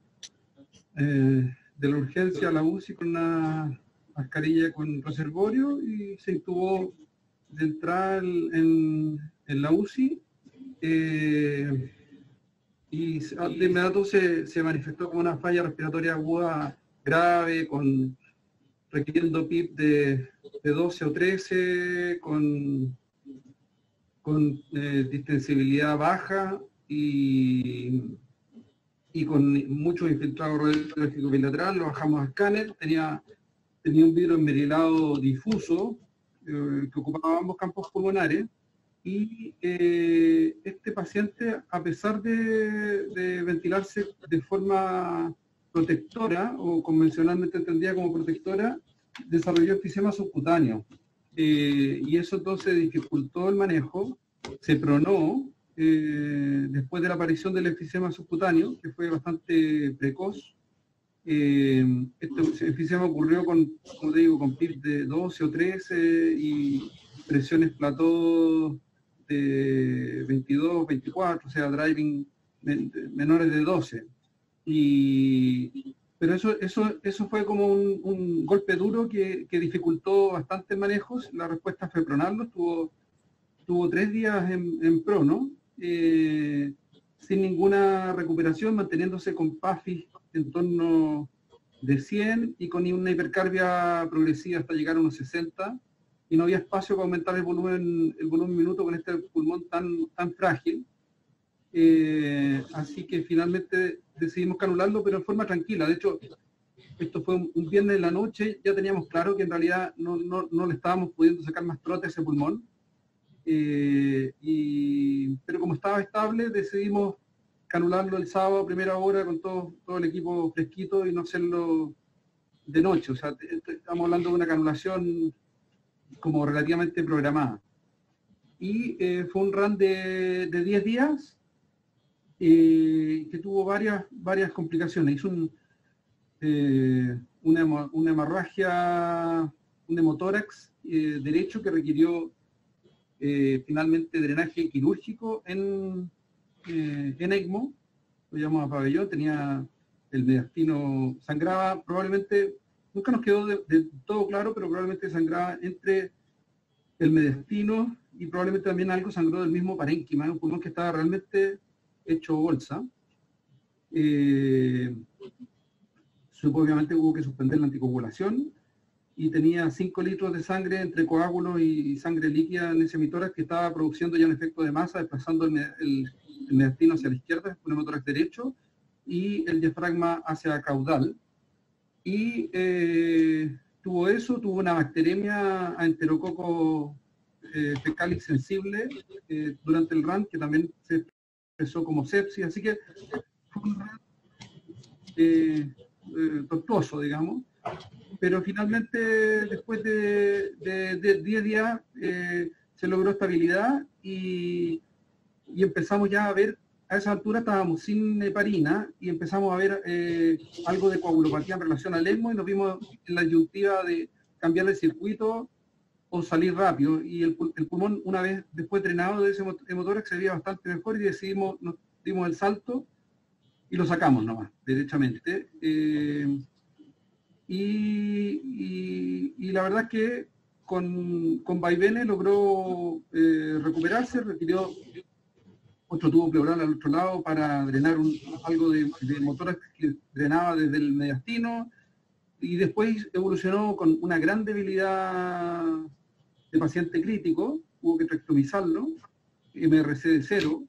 de la urgencia a la UCI con una mascarilla con reservorio y se intubó de entrada en la UCI, y de inmediato se manifestó como una falla respiratoria aguda grave, requiriendo PIP de 12 o 13, con distensibilidad baja y con mucho infiltrado radiológico bilateral. Lo bajamos a escáner, tenía tenía un vidrio esmerilado difuso que ocupaba ambos campos pulmonares, y este paciente, a pesar de ventilarse de forma protectora, o convencionalmente entendida como protectora, desarrolló enfisema subcutáneo. Y eso entonces dificultó el manejo, se pronó después de la aparición del enfisema subcutáneo, que fue bastante precoz. Este enfisema ocurrió con, como te digo, con PIB de 12 o 13 y presiones plató de 22, 24, o sea, driving menores de 12. Pero eso fue como un golpe duro que dificultó bastante el manejo. La respuesta fue pronarlo, tuvo 3 días en prono, sin ninguna recuperación, manteniéndose con PAFI en torno de 100 y con una hipercarbia progresiva hasta llegar a unos 60, y no había espacio para aumentar el volumen minuto con este pulmón tan frágil. Así que finalmente decidimos canularlo, pero en forma tranquila. De hecho, esto fue un viernes de la noche, ya teníamos claro que en realidad no le estábamos pudiendo sacar más trote a ese pulmón, pero como estaba estable, decidimos canularlo el sábado a primera hora con todo el equipo fresquito y no hacerlo de noche. O sea, estamos hablando de una canulación como relativamente programada. Y fue un run de 10 días que tuvo varias complicaciones. Hizo una hemorragia, un hemotórax derecho que requirió finalmente drenaje quirúrgico en ECMO, lo llamamos a pabellón, tenía el mediastino, sangraba probablemente, nunca nos quedó de todo claro, pero probablemente sangraba entre el mediastino y probablemente también algo sangró del mismo parénquima, un pulmón que estaba realmente hecho bolsa. Obviamente hubo que suspender la anticoagulación y tenía 5 litros de sangre entre coágulos y sangre líquida en ese hemitórax que estaba produciendo ya un efecto de masa, desplazando el mediastino hacia la izquierda, un hemitórax derecho, y el diafragma hacia caudal. Y tuvo una bacteremia a enterococo fecalis sensible durante el run, que también se expresó como sepsis, así que fue un run tortuoso, digamos. Pero finalmente, después de 10 días, se logró estabilidad y empezamos ya a ver, a esa altura estábamos sin heparina y empezamos a ver algo de coagulopatía en relación al ECMO y nos vimos en la disyuntiva de cambiar el circuito o salir rápido. Y el pulmón, una vez después drenado de ese hemotórax, se veía bastante mejor y nos dimos el salto y lo sacamos nomás, derechamente. Y la verdad es que con vaivenes logró recuperarse, requirió otro tubo pleural al otro lado para drenar algo de motor que drenaba desde el mediastino, y después evolucionó con una gran debilidad de paciente crítico, hubo que tractomizarlo, MRC de 0,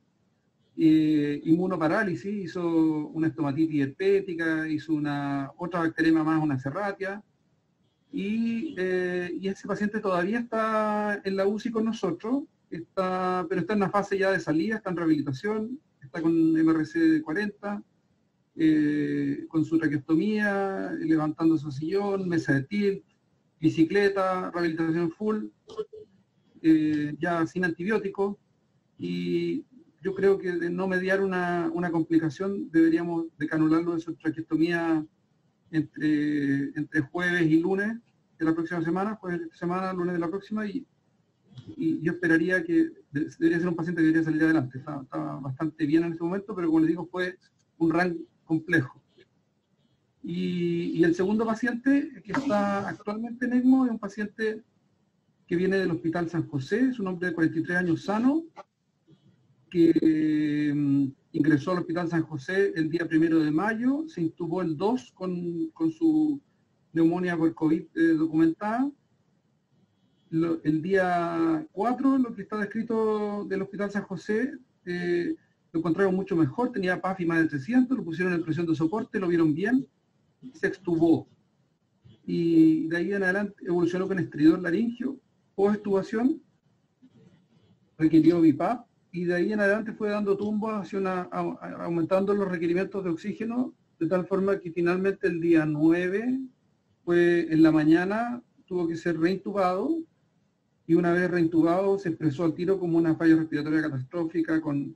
inmunoparálisis, hizo una estomatitis herpética, hizo otra bacteremia más, una serratia, y ese paciente todavía está en la UCI con nosotros, pero está en una fase ya de salida, está en rehabilitación, está con MRC de 40, con su traqueostomía, levantando su sillón, mesa de tilt, bicicleta, rehabilitación full, ya sin antibióticos, y yo creo que de no mediar una complicación deberíamos de canularlo de su traqueostomía entre jueves y lunes de la próxima semana, jueves de esta semana, lunes de la próxima, y yo esperaría que debería ser un paciente que debería salir adelante. Está bastante bien en este momento, pero como les digo, fue un run complejo. Y el segundo paciente que está actualmente en ECMO es un paciente que viene del Hospital San José, es un hombre de 43 años sano, que ingresó al Hospital San José el día 1 de mayo, se intubó el 2 con su neumonía por COVID documentada. El día 4, lo que está descrito del Hospital San José, lo encontraron mucho mejor, tenía PAFI más de 300, lo pusieron en presión de soporte, lo vieron bien, se extubó. y de ahí en adelante evolucionó con estridor laringio, post-extubación, requirió BiPAP, y de ahí en adelante fue dando tumbos hacia aumentando los requerimientos de oxígeno, de tal forma que finalmente el día 9, fue en la mañana, tuvo que ser reintubado, y una vez reintubado se expresó al tiro como una falla respiratoria catastrófica con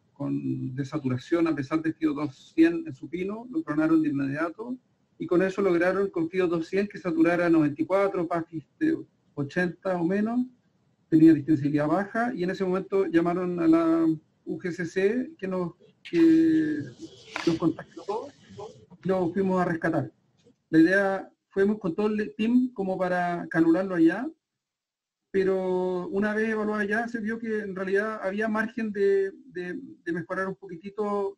desaturación a pesar de FiO2 100 en supino, lo clonaron de inmediato, y con eso lograron con FiO2 100 que saturara 94, PAFIS de 80 o menos, tenía distensibilidad baja, y en ese momento llamaron a la UGCC que nos contactó y lo fuimos a rescatar. La idea, fuimos con todo el team como para canularlo allá, pero una vez evaluado allá se vio que en realidad había margen de mejorar un poquitito,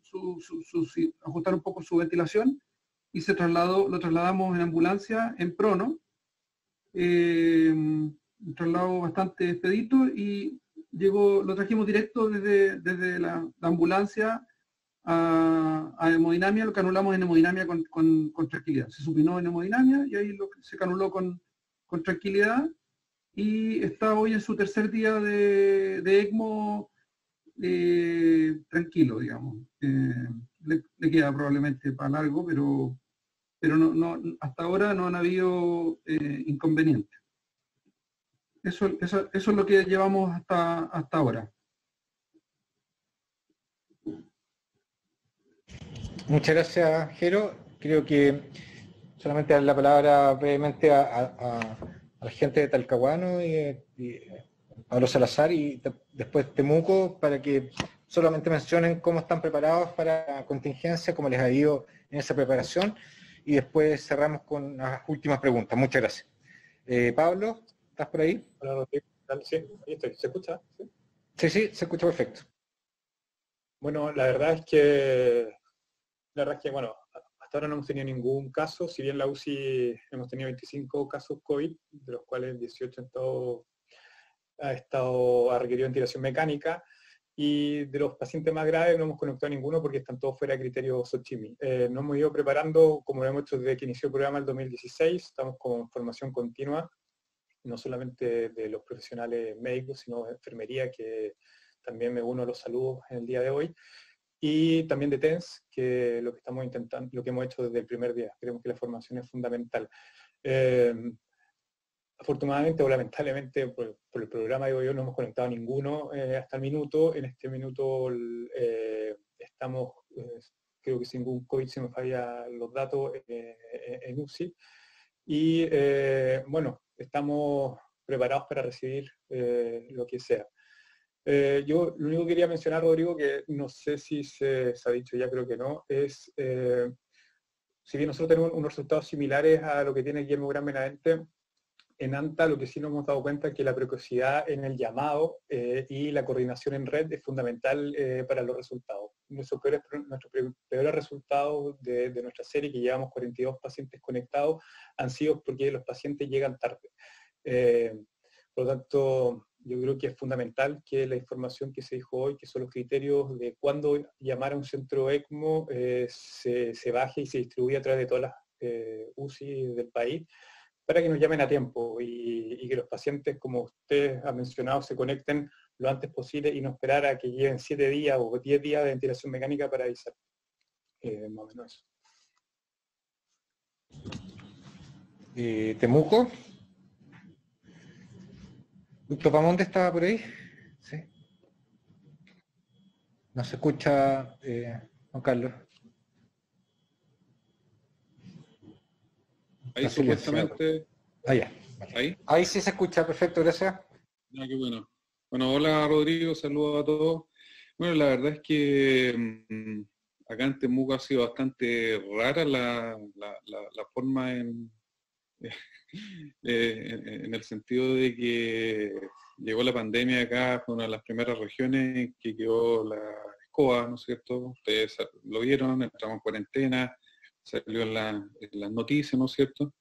ajustar un poco su ventilación, y lo trasladamos en ambulancia, en Prono, un traslado bastante expedito, y lo trajimos directo desde la ambulancia a hemodinamia, lo canulamos en hemodinamia con tranquilidad. Se supinó en hemodinamia y ahí se canuló con tranquilidad, y está hoy en su tercer día de ECMO tranquilo, digamos. Le queda probablemente para largo, pero no, hasta ahora no han habido inconvenientes. Eso es lo que llevamos hasta ahora. Muchas gracias, Jero. Creo que solamente dar la palabra brevemente a la gente de Talcahuano y Pablo Salazar, y después Temuco, para que solamente mencionen cómo están preparados para la contingencia, cómo les ha ido en esa preparación, y después cerramos con las últimas preguntas. Muchas gracias. Pablo, ¿estás por ahí? Hola, Rodrigo. Sí, ahí estoy. ¿Se escucha? Sí, se escucha perfecto. Bueno, la verdad es que, bueno, hasta ahora no hemos tenido ningún caso, si bien la UCI hemos tenido 25 casos COVID, de los cuales 18 ha requerido ventilación mecánica, y de los pacientes más graves no hemos conectado a ninguno porque están todos fuera de criterio SOCHIMI. Nos hemos ido preparando, como lo hemos hecho desde que inició el programa el 2016, estamos con formación continua, no solamente de los profesionales médicos, sino de enfermería, que también me uno a los saludos en el día de hoy, y también de TENS, que lo que estamos intentando, lo que hemos hecho desde el primer día. Creemos que la formación es fundamental. Afortunadamente o lamentablemente por el programa, digo yo, no hemos conectado a ninguno hasta el minuto. En este minuto estamos, creo que sin ningún COVID, se me falla los datos, en UCI. Y bueno, estamos preparados para recibir lo que sea. Yo lo único que quería mencionar, Rodrigo, que no sé si se ha dicho ya, creo que no, es, si bien nosotros tenemos unos resultados similares a lo que tiene Guillermo Gran Benavente, en ANTA lo que sí nos hemos dado cuenta es que la precocidad en el llamado y la coordinación en red es fundamental para los resultados. Nuestros peores resultados de nuestra serie, que llevamos 42 pacientes conectados, han sido porque los pacientes llegan tarde. Por lo tanto, yo creo que es fundamental que la información que se dijo hoy, que son los criterios de cuándo llamar a un centro ECMO, se baje y se distribuya a través de todas las UCI del país, para que nos llamen a tiempo y que los pacientes, como usted ha mencionado, se conecten lo antes posible y no esperar a que lleven 7 días o 10 días de ventilación mecánica para avisar. Más o menos eso. Temuco. ¿Doctor Pamonte estaba por ahí? Sí. No se escucha, Juan Carlos. Ahí supuestamente. Ya. ¿Ahí? Ahí sí se escucha, perfecto, gracias. Qué bueno. Bueno, hola Rodrigo, saludos a todos. Bueno, la verdad es que acá en Temuco ha sido bastante rara la forma en el sentido de que llegó la pandemia acá, fue una de las primeras regiones que quedó la escoba, ¿no es cierto? Ustedes lo vieron, entramos en cuarentena, salió en las noticias, ¿no es cierto?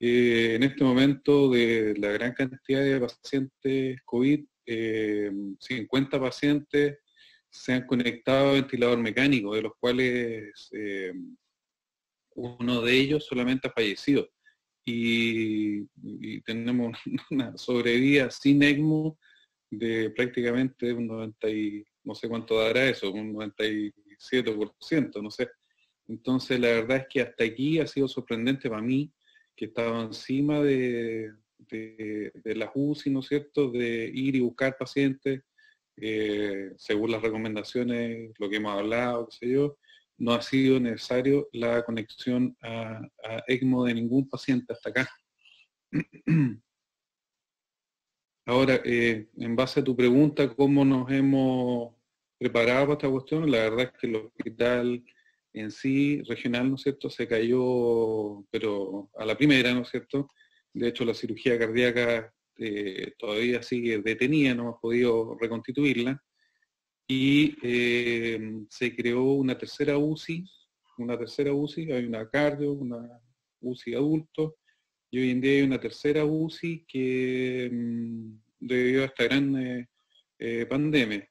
En este momento, de la gran cantidad de pacientes COVID, 50 pacientes se han conectado a ventilador mecánico, de los cuales uno de ellos solamente ha fallecido. y tenemos una sobrevida sin ECMO de prácticamente un 90 y no sé cuánto dará eso, un 97%, no sé. Entonces la verdad es que hasta aquí ha sido sorprendente para mí, que estaba encima de las UCI, ¿no es cierto?, de ir y buscar pacientes, según las recomendaciones, lo que hemos hablado, qué sé yo, no ha sido necesario la conexión a ECMO de ningún paciente hasta acá. Ahora, en base a tu pregunta, ¿cómo nos hemos preparado para esta cuestión? La verdad es que el hospital en sí, regional, ¿no es cierto?, se cayó, pero a la primera, ¿no es cierto? De hecho, la cirugía cardíaca todavía sigue detenida, no hemos podido reconstituirla. Y se creó una tercera UCI, hay una cardio, una UCI adulto, y hoy en día hay una tercera UCI que debido a esta gran pandemia.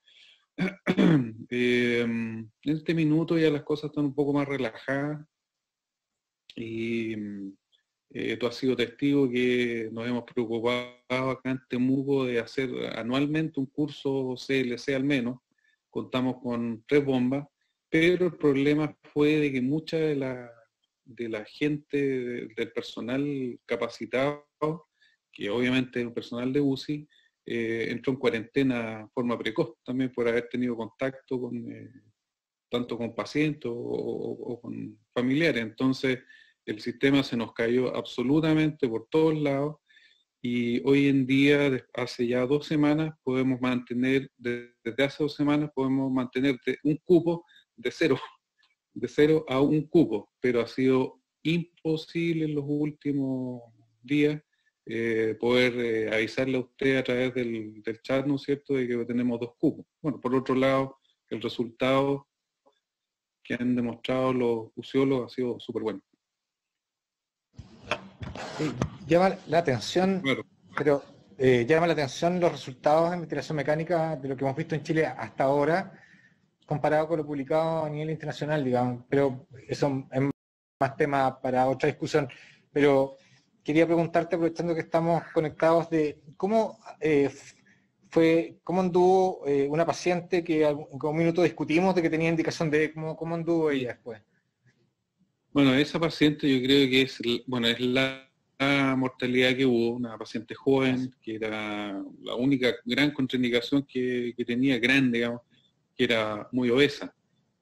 En este minuto ya las cosas están un poco más relajadas y tú has sido testigo que nos hemos preocupado acá en Temuco de hacer anualmente un curso CLC al menos. Contamos con 3 bombas, pero el problema fue de que mucha de la gente, del personal capacitado, que obviamente es un personal de UCI, entró en cuarentena de forma precoz, también por haber tenido contacto con tanto con pacientes o con familiares. Entonces el sistema se nos cayó absolutamente por todos lados y hoy en día, hace ya 2 semanas, podemos mantener, desde hace 2 semanas podemos mantener un cupo de 0 a un cupo, pero ha sido imposible en los últimos días poder avisarle a usted a través del chat, ¿no es cierto?, de que tenemos 2 cupos. Bueno, por otro lado, el resultado que han demostrado los uciólogos ha sido súper bueno. Llama la atención, Claro. pero llama la atención los resultados de ventilación mecánica de lo que hemos visto en Chile hasta ahora, comparado con lo publicado a nivel internacional, digamos, pero eso es más tema para otra discusión. Pero quería preguntarte, aprovechando que estamos conectados, de cómo anduvo una paciente que en un minuto discutimos de que tenía indicación de ECMO, ¿cómo anduvo ella después? Bueno, esa paciente yo creo que es la mortalidad que hubo, una paciente joven, que era la única gran contraindicación que tenía, grande, digamos, que era muy obesa.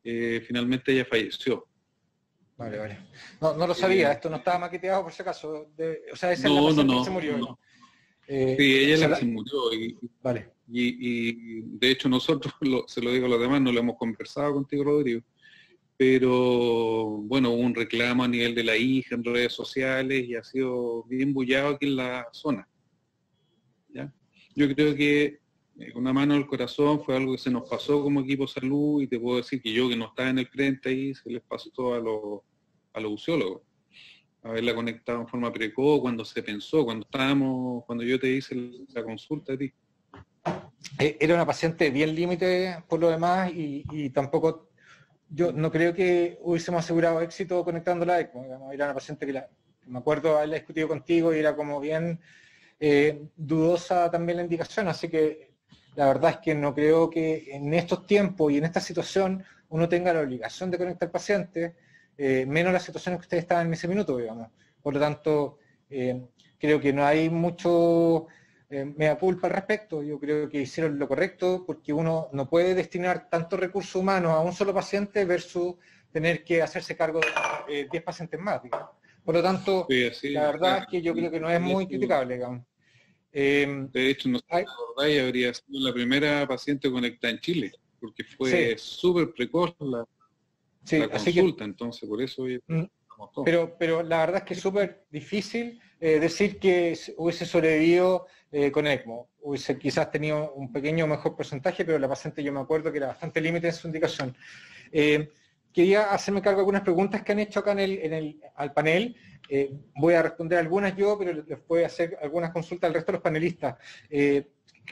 Finalmente ella falleció. Vale. No lo sabía, esto no estaba maqueteado por si acaso. O sea, esa es la No, paciente no, que se murió. no. Sí, ella es la que se murió. Vale. Y de hecho nosotros, se lo digo a los demás, no lo hemos conversado contigo, Rodrigo, pero bueno, hubo un reclamo a nivel de la hija en redes sociales y ha sido bien bullado aquí en la zona. ¿Ya? Yo creo que una mano al corazón fue algo que se nos pasó como equipo de salud y te puedo decir que yo que no estaba en el frente ahí, se les pasó a los uciólogos. Haberla conectado en forma precoz, cuando se pensó, cuando yo te hice la consulta a ti. Era una paciente bien límite por lo demás y tampoco, yo no creo que hubiésemos asegurado éxito conectándola a ECMO. Digamos, era una paciente que me acuerdo haberla discutido contigo y era como bien dudosa también la indicación, así que la verdad es que no creo que en estos tiempos y en esta situación uno tenga la obligación de conectar pacientes, menos la situación en que ustedes estaban en ese minuto, digamos. Por lo tanto, creo que no hay mucho mea culpa al respecto. Yo creo que hicieron lo correcto porque uno no puede destinar tantos recursos humanos a un solo paciente versus tener que hacerse cargo de 10 pacientes más, digamos. Por lo tanto, sí, la verdad es que yo creo que no es muy criticable, digamos. De hecho, no sé si acordáis, habría sido la primera paciente conectada en Chile, porque fue súper precoz la consulta, entonces por eso pero la verdad es que es súper difícil decir que hubiese sobrevivido con ECMO. Hubiese quizás tenido un pequeño mejor porcentaje, pero la paciente yo me acuerdo que era bastante límite en su indicación. Quería hacerme cargo de algunas preguntas que han hecho acá al panel. Voy a responder algunas yo, pero les voy a hacer algunas consultas al resto de los panelistas. Que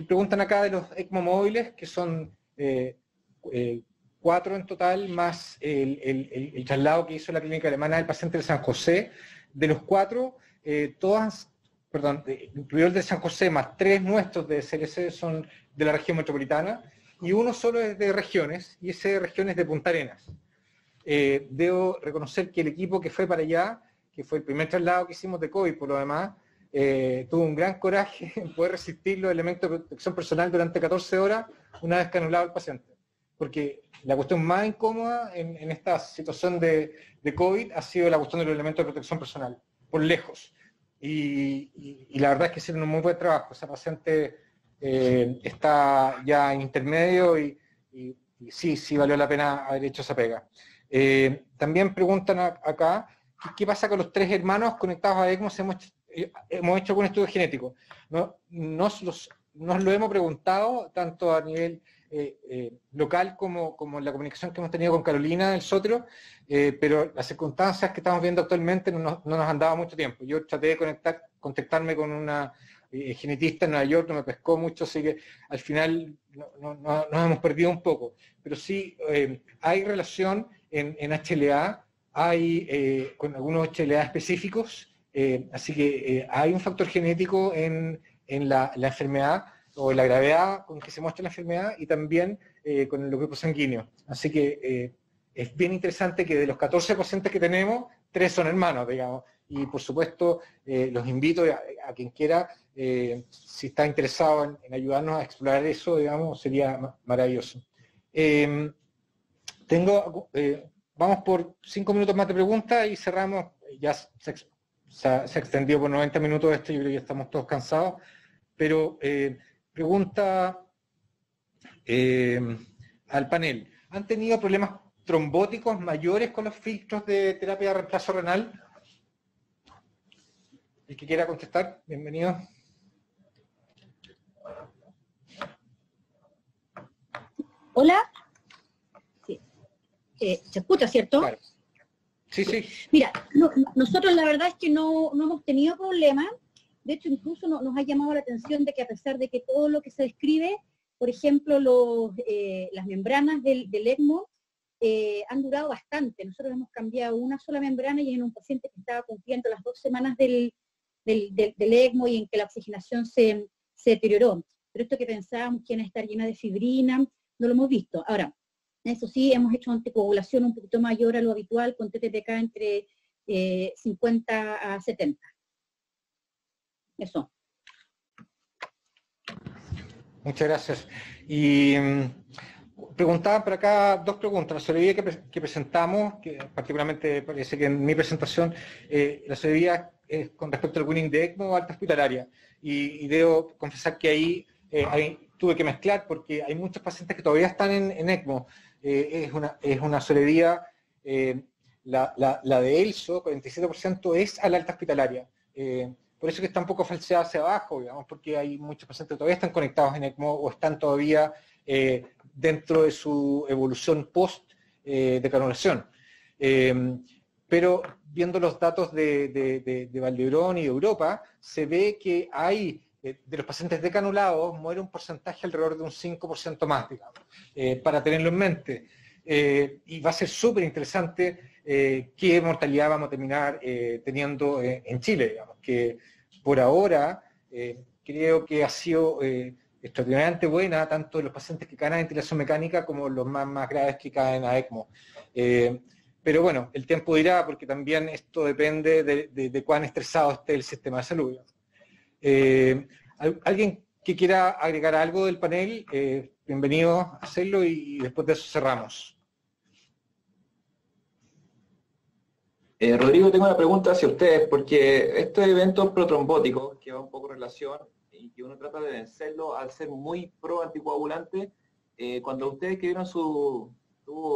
preguntan acá de los ECMO móviles, que son 4 en total, más el traslado que hizo la clínica alemana del paciente de San José. De los 4, incluido el de San José, más 3 nuestros de SLC son de la región metropolitana, y uno solo es de regiones, y ese de regiones de Punta Arenas. Debo reconocer que el equipo que fue para allá, que fue el primer traslado que hicimos de COVID por lo demás, tuvo un gran coraje en poder resistir los elementos de protección personal durante 14 horas una vez que anulado el paciente. Porque la cuestión más incómoda en esta situación de COVID ha sido la cuestión de los elementos de protección personal, por lejos. Y la verdad es que hicieron un muy buen trabajo. Esa paciente está ya en intermedio y sí valió la pena haber hecho esa pega. También preguntan acá, ¿qué pasa con los 3 hermanos conectados a ECMO? Hemos hecho algún estudio genético. Nos lo hemos preguntado tanto a nivel local como en la comunicación que hemos tenido con Carolina del Sotero, pero las circunstancias que estamos viendo actualmente no nos han dado mucho tiempo. Yo traté de contactarme con una genetista en Nueva York, no me pescó mucho, así que al final nos hemos perdido un poco. Pero sí hay relación en HLA, hay con algunos HLA específicos, así que hay un factor genético en la enfermedad o en la gravedad con que se muestra la enfermedad y también con los grupos sanguíneos. Así que es bien interesante que de los 14 pacientes que tenemos, 3 son hermanos, digamos. Y por supuesto, los invito a quien quiera, si está interesado en ayudarnos a explorar eso, digamos, sería maravilloso. Vamos por 5 minutos más de preguntas y cerramos. Ya se extendió por 90 minutos esto, yo creo que ya estamos todos cansados. Pero pregunta al panel, ¿han tenido problemas trombóticos mayores con los filtros de terapia de reemplazo renal? El que quiera contestar, bienvenido. Hola. Sí. ¿Se escucha, cierto? Claro. Sí. Mira, nosotros la verdad es que no hemos tenido problemas. De hecho, incluso nos ha llamado la atención de que a pesar de que todo lo que se describe, por ejemplo, las membranas del ECMO han durado bastante. Nosotros hemos cambiado una sola membrana y en un paciente que estaba cumpliendo las 2 semanas del ECMO y en que la oxigenación se deterioró. Pero esto que pensábamos que iba a estar llena de fibrina, no lo hemos visto. Ahora, eso sí, hemos hecho anticoagulación un poquito mayor a lo habitual, con TTTK entre 50 a 70. Eso. Muchas gracias. Y preguntaban por acá 2 preguntas. La sobrevida que presentamos, que particularmente parece que en mi presentación, la sobrevida es con respecto al winning de ECMO o alta hospitalaria. Y debo confesar que ahí tuve que mezclar porque hay muchos pacientes que todavía están en ECMO. Es una sobrevida, la de ELSO, 47% es a la alta hospitalaria. Por eso que está un poco falseada hacia abajo, digamos, porque hay muchos pacientes que todavía están conectados en ECMO o están todavía dentro de su evolución post decanulación. Pero viendo los datos de Valdebrón y de Europa, se ve que hay, de los pacientes decanulados, muere un porcentaje alrededor de un 5% más, digamos, para tenerlo en mente. Y va a ser súper interesante qué mortalidad vamos a terminar teniendo en Chile, digamos, que por ahora creo que ha sido extraordinariamente buena, tanto de los pacientes que caen a ventilación mecánica como los más graves que caen a ECMO. Pero bueno, el tiempo dirá, porque también esto depende de cuán estresado esté el sistema de salud. ¿Alguien que quiera agregar algo del panel? Bienvenido a hacerlo y después de eso cerramos. Rodrigo, tengo una pregunta hacia ustedes, porque estos eventos protrombóticos, que va un poco en relación, y que uno trata de vencerlo al ser muy pro anticoagulante, cuando ustedes escribieron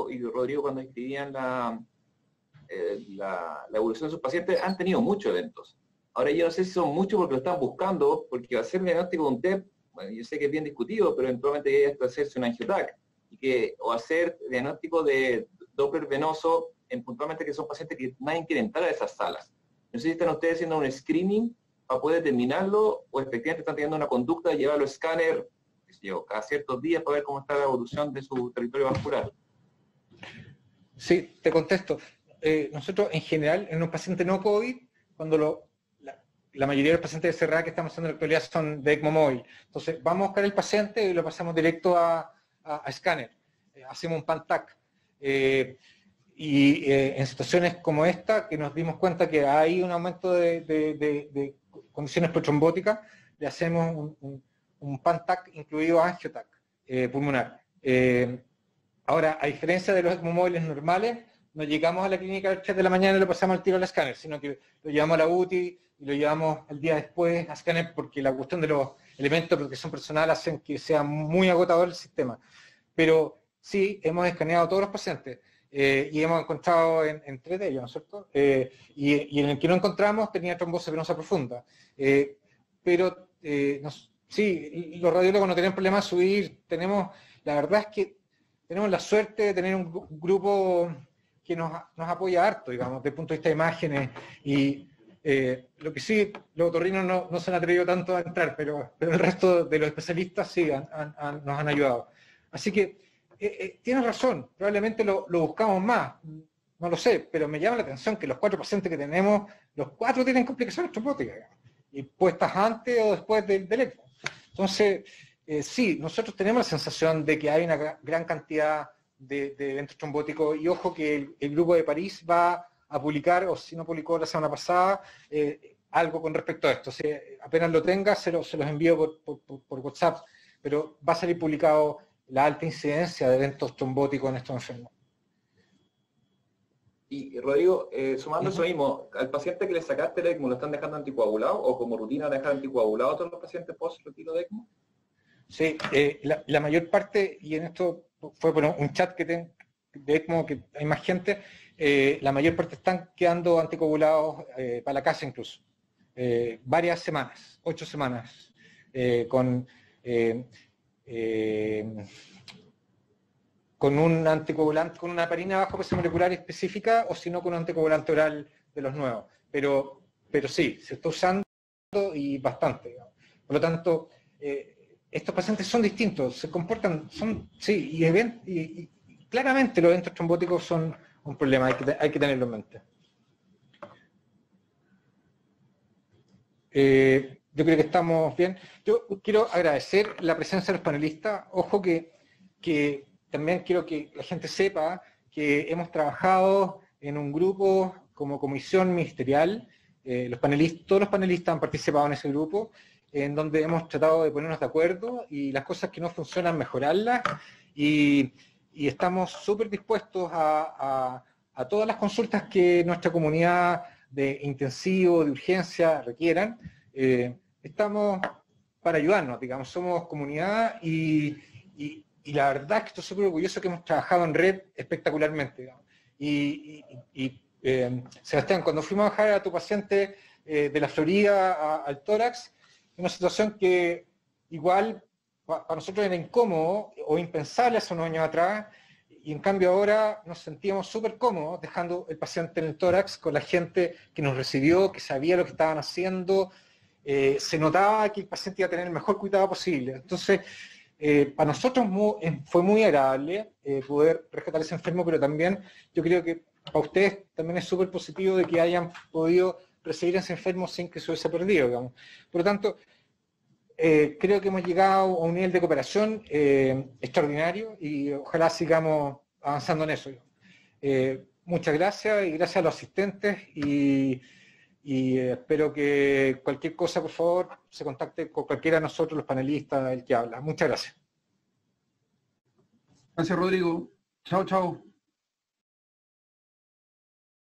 y Rodrigo cuando escribían la evolución de sus pacientes, han tenido muchos eventos. Ahora yo no sé si son muchos porque lo están buscando, porque hacer un diagnóstico de un TEP, bueno, yo sé que es bien discutido, pero eventualmente hay que hacerse un angiotac, o hacer diagnóstico de Doppler venoso, puntualmente que son pacientes que nadie quiere entrar a esas salas. No sé si están ustedes haciendo un screening para poder determinarlo, o efectivamente están teniendo una conducta de llevarlo a escáner cada ciertos días para ver cómo está la evolución de su territorio vascular. Sí, te contesto. Nosotros en general, en un paciente no COVID, cuando la mayoría de los pacientes de CRA que estamos haciendo en la actualidad son de ECMO móvil. Entonces, vamos a buscar el paciente y lo pasamos directo a escáner. Hacemos un PAN-TAC. En situaciones como esta, que nos dimos cuenta que hay un aumento de condiciones protrombóticas, le hacemos un PAN-TAC incluido angio-TAC pulmonar. Ahora, a diferencia de los ECMO móviles normales, no llegamos a la clínica a las 3 de la mañana y lo pasamos al tiro al escáner, sino que lo llevamos a la UTI y lo llevamos el día después a escáner, porque la cuestión de los elementos de protección personal hacen que sea muy agotador el sistema. Pero sí, hemos escaneado a todos los pacientes y hemos encontrado en 3 de ellos, ¿no es cierto? Y en el que no encontramos tenía trombosis venosa profunda. Sí, los radiólogos no tienen problema de subir. La verdad es que tenemos la suerte de tener un grupo que nos apoya harto, digamos, desde el punto de vista de imágenes, y lo que sí, los otorrinos no se han atrevido tanto a entrar, pero el resto de los especialistas sí nos han ayudado. Así que tienes razón, probablemente lo buscamos más, no lo sé, pero me llama la atención que los 4 pacientes que tenemos, los 4 tienen complicaciones trombóticas, y puestas antes o después del ECMO. Entonces, sí, nosotros tenemos la sensación de que hay una gran cantidad de eventos trombóticos, y ojo que el grupo de París va a publicar, o si no publicó la semana pasada, algo con respecto a esto. Si apenas lo tenga, se los envío por WhatsApp, pero va a salir publicado la alta incidencia de eventos trombóticos en estos enfermos. Y Rodrigo, sumando eso mismo, al paciente que le sacaste el ECMO, ¿lo están dejando anticoagulado o como rutina dejar anticoagulado a todos los pacientes post-retiro de ECMO? Sí, la mayor parte, y en esto fue por un chat que tengo de ECMO, que hay más gente, la mayor parte están quedando anticoagulados para la casa incluso. Varias semanas, 8 semanas, con un anticoagulante, con una heparina bajo presión molecular específica, o si no con un anticoagulante oral de los nuevos. Pero sí, se está usando y bastante, digamos. Por lo tanto, estos pacientes son distintos, se comportan, y claramente los eventos trombóticos son un problema, hay que tenerlo en mente. Yo creo que estamos bien. Yo quiero agradecer la presencia de los panelistas. Ojo que también quiero que la gente sepa que hemos trabajado en un grupo como comisión ministerial. Todos los panelistas han participado en ese grupo, en donde hemos tratado de ponernos de acuerdo y las cosas que no funcionan, mejorarlas. Y estamos súper dispuestos a todas las consultas que nuestra comunidad de intensivo, de urgencia requieran. Estamos para ayudarnos, digamos, somos comunidad y la verdad es que estoy súper orgulloso que hemos trabajado en red espectacularmente, digamos. Sebastián, cuando fuimos a bajar a tu paciente de la Florida al tórax, una situación que igual para nosotros era incómodo o impensable hace unos años atrás, y en cambio ahora nos sentíamos súper cómodos dejando el paciente en el tórax con la gente que nos recibió, que sabía lo que estaban haciendo. Se notaba que el paciente iba a tener el mejor cuidado posible. Entonces, para nosotros fue muy agradable poder rescatar a ese enfermo, pero también yo creo que para ustedes también es súper positivo de que hayan podido recibir a ese enfermo sin que se hubiese perdido, digamos. Por lo tanto, creo que hemos llegado a un nivel de cooperación extraordinario y ojalá sigamos avanzando en eso. Muchas gracias y gracias a los asistentes y espero que cualquier cosa, por favor, se contacte con cualquiera de nosotros, los panelistas, el que habla. Muchas gracias. Gracias, Rodrigo. Chao, chao.